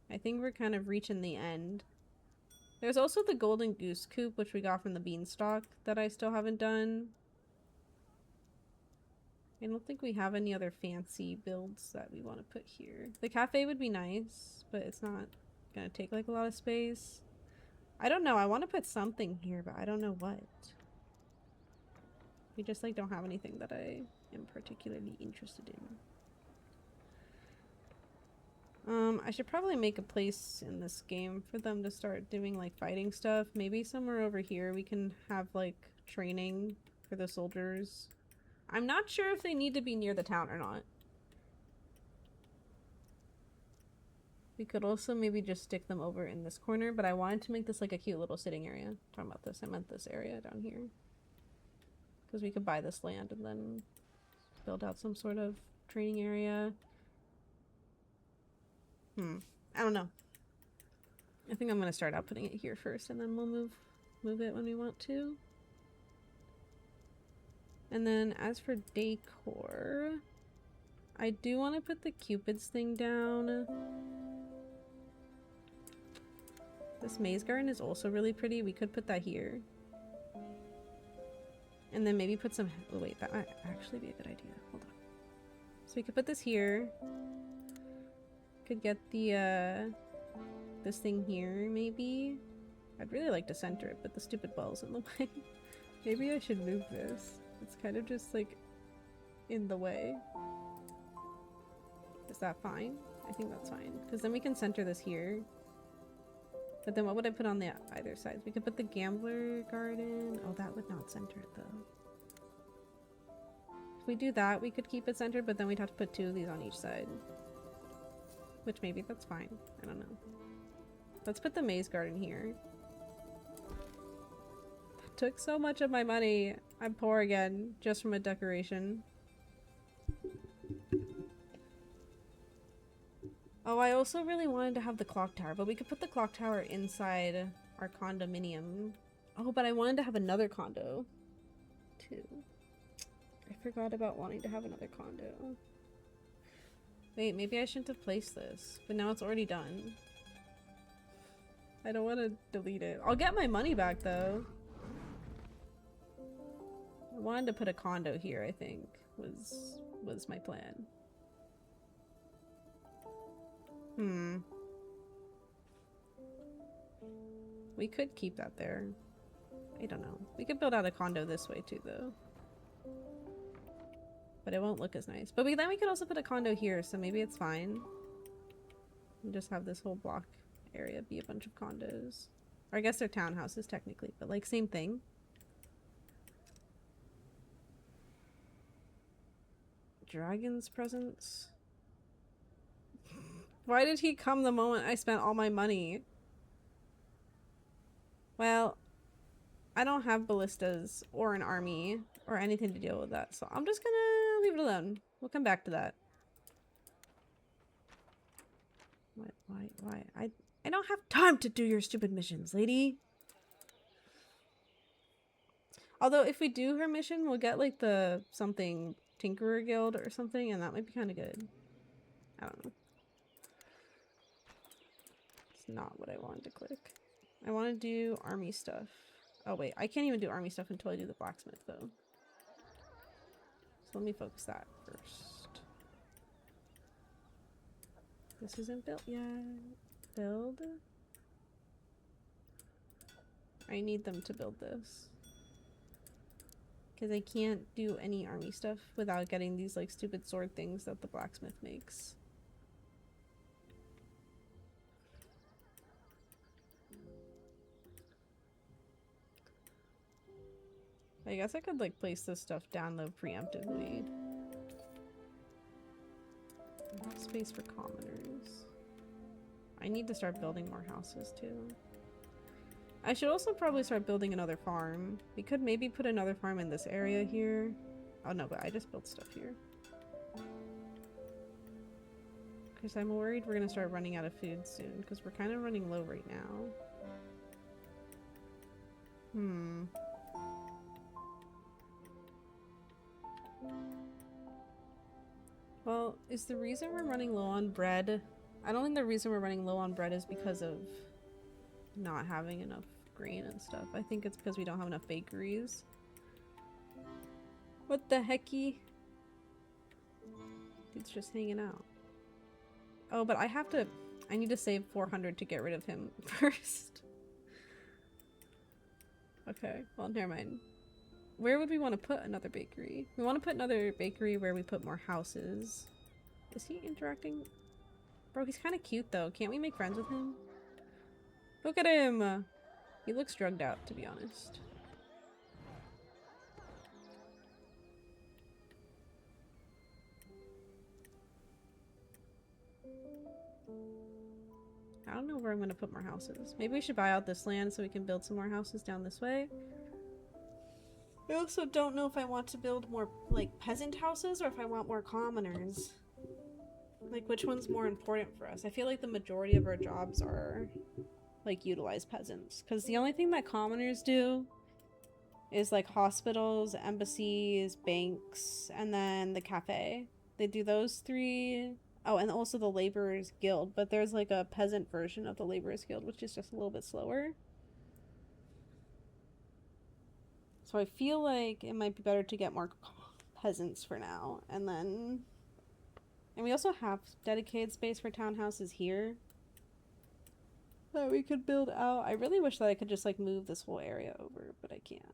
I think we're kind of reaching the end. There's also the golden goose coop, which we got from the beanstalk, that I still haven't done. I don't think we have any other fancy builds that we want to put here. The cafe would be nice, but it's not gonna take like a lot of space. I don't know, I want to put something here, but I don't know what. We just like don't have anything that I am particularly interested in. I should probably make a place in this game for them to start doing like fighting stuff. Maybe somewhere over here we can have like training for the soldiers. I'm not sure if they need to be near the town or not. We could also maybe just stick them over in this corner, but I wanted to make this like a cute little sitting area. Talking about this, I meant this area down here. Because we could buy this land and then build out some sort of training area. I don't know. I think I'm going to start out putting it here first and then we'll move it when we want to. And then as for decor, I do want to put the Cupid's thing down. This maze garden is also really pretty. We could put that here. And then maybe put some... Oh wait, that might actually be a good idea. Hold on. So we could put this here. Could get the, this thing here, maybe? I'd really like to center it, but the stupid well's in the way. Maybe I should move this. It's kind of just, like, in the way. Is that fine? I think that's fine. Because then we can center this here. But then what would I put on the either sides? We could put the gambler garden. Oh, that would not center it, though. If we do that, we could keep it centered, but then we'd have to put 2 of these on each side. Which maybe that's fine. I don't know. Let's put the maze garden here. That took so much of my money. I'm poor again, just from a decoration. Oh, I also really wanted to have the clock tower, but we could put the clock tower inside our condominium. Oh, but I wanted to have another condo, too. I forgot about wanting to have another condo. Wait, maybe I shouldn't have placed this, but now it's already done. I don't want to delete it. I'll get my money back, though. I wanted to put a condo here, I think, was my plan. We could keep that there. I don't know. We could build out a condo this way too, though. But it won't look as nice. But then we could also put a condo here, so maybe it's fine. And just have this whole block area be a bunch of condos. Or I guess they're townhouses technically, but like same thing. Dragon's presence. Why did he come the moment I spent all my money? Well, I don't have ballistas or an army or anything to deal with that, so I'm just gonna leave it alone. We'll come back to that. Why? I don't have time to do your stupid missions, lady. Although if we do her mission, we'll get like the something Tinkerer Guild or something, and that might be kind of good. I don't know. It's not what I wanted to click. I want to do army stuff. Oh wait, I can't even do army stuff until I do the blacksmith though. So let me focus that first. This isn't built yet. Build. I need them to build this. Because I can't do any army stuff without getting these like stupid sword things that the blacksmith makes. I guess I could like place this stuff down though preemptively. Space for commoners. I need to start building more houses too. I should also probably start building another farm. We could maybe put another farm in this area here. Oh no, but I just built stuff here. Because I'm worried we're gonna start running out of food soon, because we're kind of running low right now. Well, is the reason we're running low on bread... I don't think the reason we're running low on bread is because of not having enough grain and stuff. I think it's because we don't have enough bakeries. What the hecky? It's just hanging out. Oh, but I need to save 400 to get rid of him first. Okay, well, never mind. Where would we want to put another bakery? We want to put another bakery where we put more houses. Is he interacting? Bro, he's kind of cute though. Can't we make friends with him? Look at him! He looks drugged out, to be honest. I don't know where I'm going to put more houses. Maybe we should buy out this land so we can build some more houses down this way. I also don't know if I want to build more, like, peasant houses or if I want more commoners. Like, which one's more important for us? I feel like the majority of our jobs are, like, utilize peasants. Because the only thing that commoners do is like hospitals, embassies, banks, and then the cafe. They do those three. Oh, and also the Laborers Guild, but there's like a peasant version of the Laborers Guild, which is just a little bit slower. So I feel like it might be better to get more peasants for now, and then... And we also have dedicated space for townhouses here that we could build out. I really wish that I could just like move this whole area over, but I can't.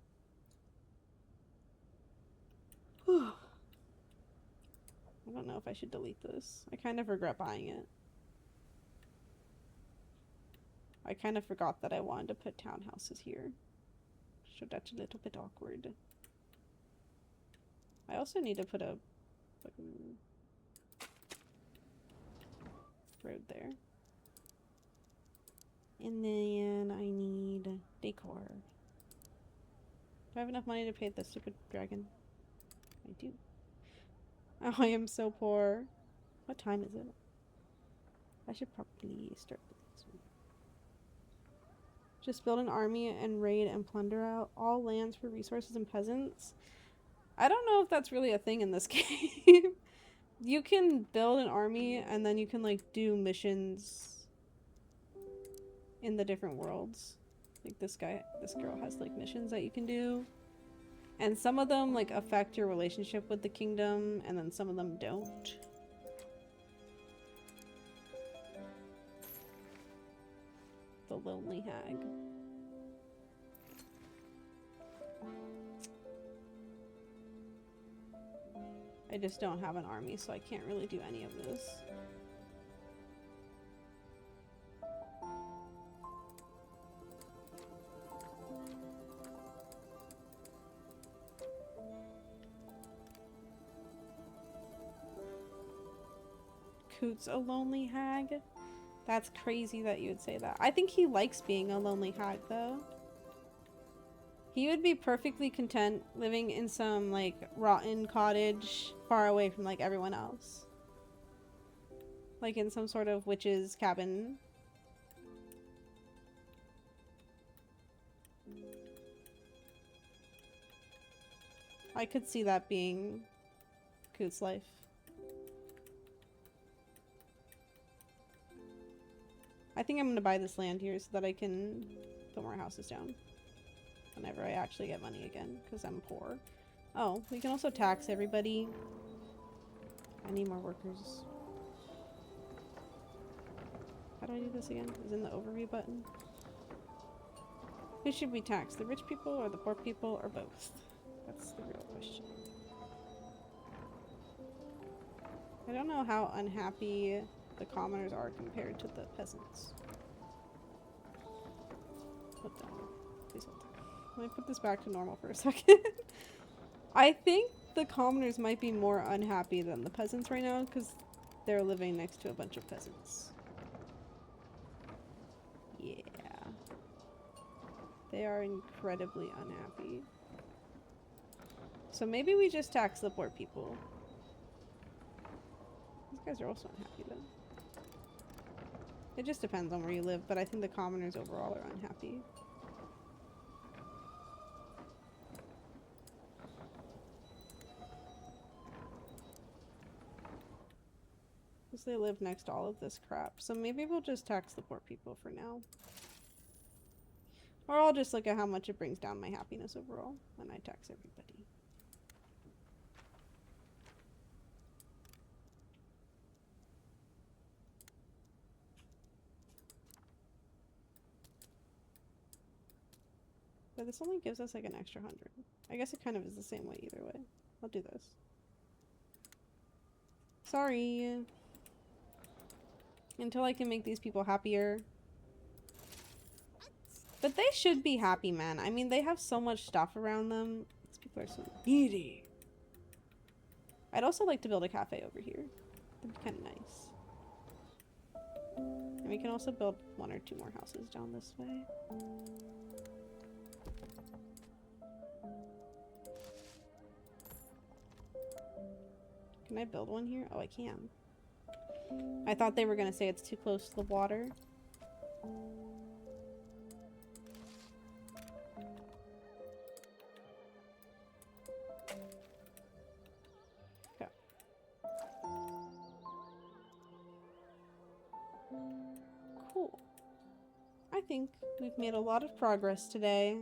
I don't know if I should delete this. I kind of regret buying it. I kind of forgot that I wanted to put townhouses here. So that's a little bit awkward. I also need to put a road there. And then I need decor. Do I have enough money to pay the stupid dragon? I do. Oh, I am so poor. What time is it? I should probably start with this one. Just build an army and raid and plunder out all lands for resources and peasants. I don't know if that's really a thing in this game. You can build an army and then you can like do missions in the different worlds. Like this girl has like missions that you can do. And some of them like affect your relationship with the kingdom, and then some of them don't. The Lonely Hag. I just don't have an army, so I can't really do any of this. Coot's a lonely hag? That's crazy that you would say that. I think he likes being a lonely hag, though. He would be perfectly content living in some, like, rotten cottage far away from, like, everyone else. Like in some sort of witch's cabin. I could see that being Coot's life. I think I'm gonna buy this land here so that I can put more houses down whenever I actually get money again, because I'm poor. Oh, we can also tax everybody. I need more workers. How do I do this again? Is in the overview button? Who should we tax? The rich people or the poor people or both? That's the real question. I don't know how unhappy the commoners are compared to the peasants. Hold on. Please hold on. Let me put this back to normal for a second. I think the commoners might be more unhappy than the peasants right now because they're living next to a bunch of peasants. Yeah. They are incredibly unhappy. So maybe we just tax the poor people. These guys are also unhappy though. It just depends on where you live, but I think the commoners overall are unhappy. Because they live next to all of this crap. So maybe we'll just tax the poor people for now. Or I'll just look at how much it brings down my happiness overall when I tax everybody. But this only gives us like an extra 100. I guess it kind of is the same way either way. I'll do this. Sorry. Until I can make these people happier. But they should be happy, man. I mean, they have so much stuff around them. These people are so needy. I'd also like to build a cafe over here. That'd be kind of nice. And we can also build 1 or 2 more houses down this way. Can I build one here? Oh, I can. I thought they were going to say it's too close to the water. cool. I think we've made a lot of progress today.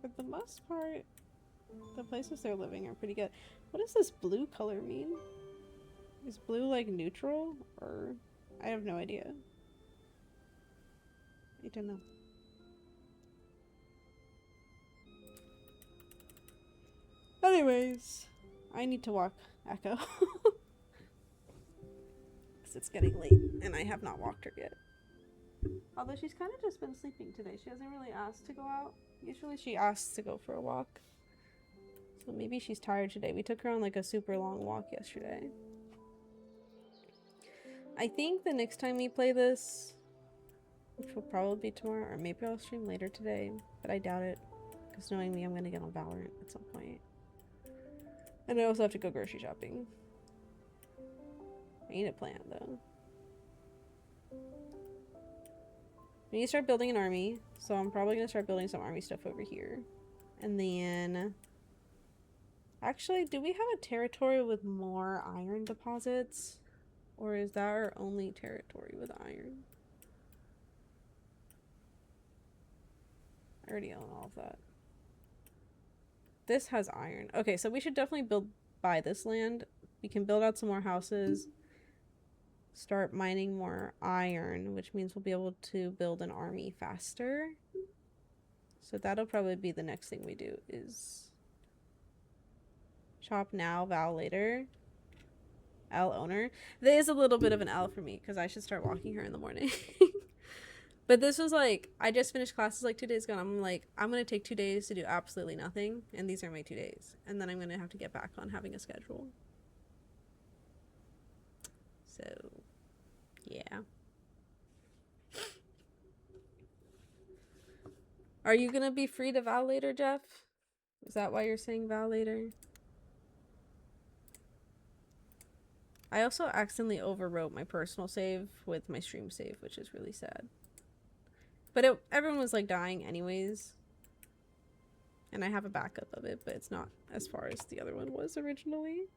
For the most part, the places they're living are pretty good. What does this blue color mean? Is blue like neutral? Or I have no idea. I don't know. Anyways, I need to walk Echo. Because it's getting late and I have not walked her yet. Although she's kind of just been sleeping today. She hasn't really asked to go out. Usually she asks to go for a walk. So maybe she's tired today. We took her on like a super long walk yesterday. I think the next time we play this, which will probably be tomorrow, or maybe I'll stream later today, but I doubt it. Because knowing me, I'm going to get on Valorant at some point. And I also have to go grocery shopping. I need a plan though. We need to start building an army, so I'm probably going to start building some army stuff over here. And then... Actually, do we have a territory with more iron deposits? Or is that our only territory with iron? I already own all of that. This has iron. Okay, so we should definitely buy this land. We can build out some more houses. Start mining more iron, which means we'll be able to build an army faster. So that'll probably be the next thing we do is shop now, Val later. L owner. There is a little bit of an L for me because I should start walking her in the morning. But this was like, I just finished classes like 2 days ago and I'm like, I'm going to take 2 days to do absolutely nothing. And these are my 2 days. And then I'm going to have to get back on having a schedule. So... yeah. Are you gonna be free to Val later, Jeff? Is that why you're saying Val later? I also accidentally overwrote my personal save with my stream save, which is really sad. But everyone was like dying anyways. And I have a backup of it, but it's not as far as the other one was originally.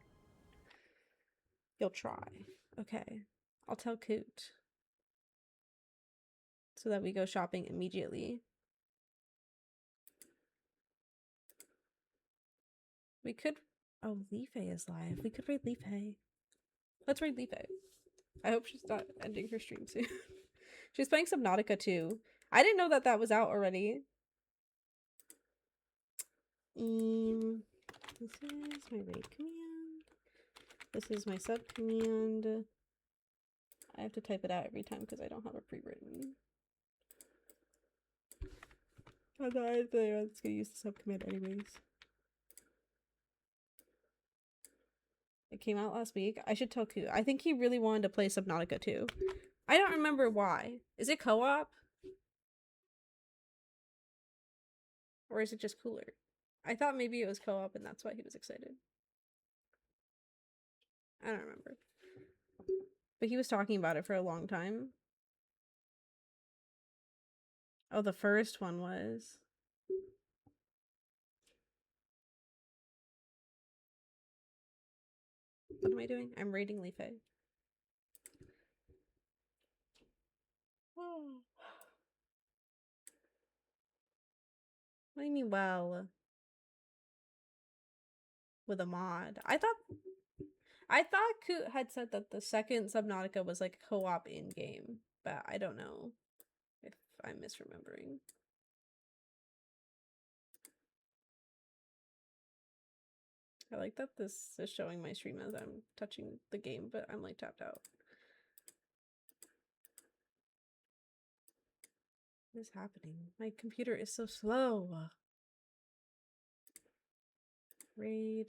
You'll try. Okay. I'll tell Coot. So that we go shopping immediately. We could... oh, Leaf is live. We could raid Leaf. Let's raid Leaf. I hope she's not ending her stream soon. She's playing Subnautica too. I didn't know that that was out already. This is my raid command. This is my sub command. I have to type it out every time because I don't have it pre-written. I was gonna use the sub command anyways. It came out last week. I should tell Ku. I think he really wanted to play Subnautica too. I don't remember why. Is it co-op? Or is it just cooler? I thought maybe it was co-op and that's why he was excited. I don't remember. But he was talking about it for a long time. Oh, the first one was. What am I doing? I'm raiding Leaf. Oh. What do you mean, well? With a mod. I thought Coot had said that the second Subnautica was like co-op in-game, but I don't know if I'm misremembering. I like that this is showing my stream as I'm touching the game, but I'm like tapped out. What is happening? My computer is so slow. Raid.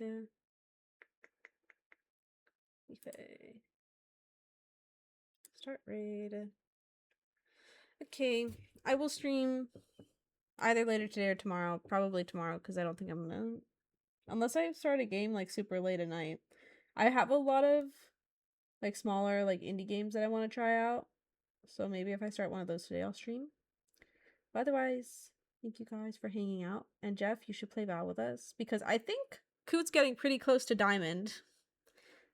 Start raid. Okay, I will stream either later today or tomorrow. Probably tomorrow because I don't think I'm gonna... unless I start a game like super late at night. I have a lot of like smaller like indie games that I want to try out. So maybe if I start one of those today, I'll stream. But otherwise, Thank you guys for hanging out. And Jeff, you should play Val with us because I think Coot's getting pretty close to Diamond.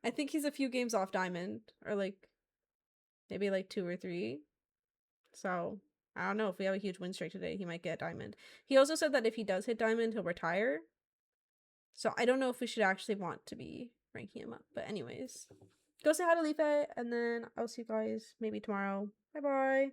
I think he's a few games off Diamond, or like maybe like 2 or 3. So I don't know, if we have a huge win streak today, he might get Diamond. He also said that if he does hit Diamond, he'll retire. So I don't know if we should actually want to be ranking him up. But anyways, go say hi to Life, and then I'll see you guys maybe tomorrow. Bye bye.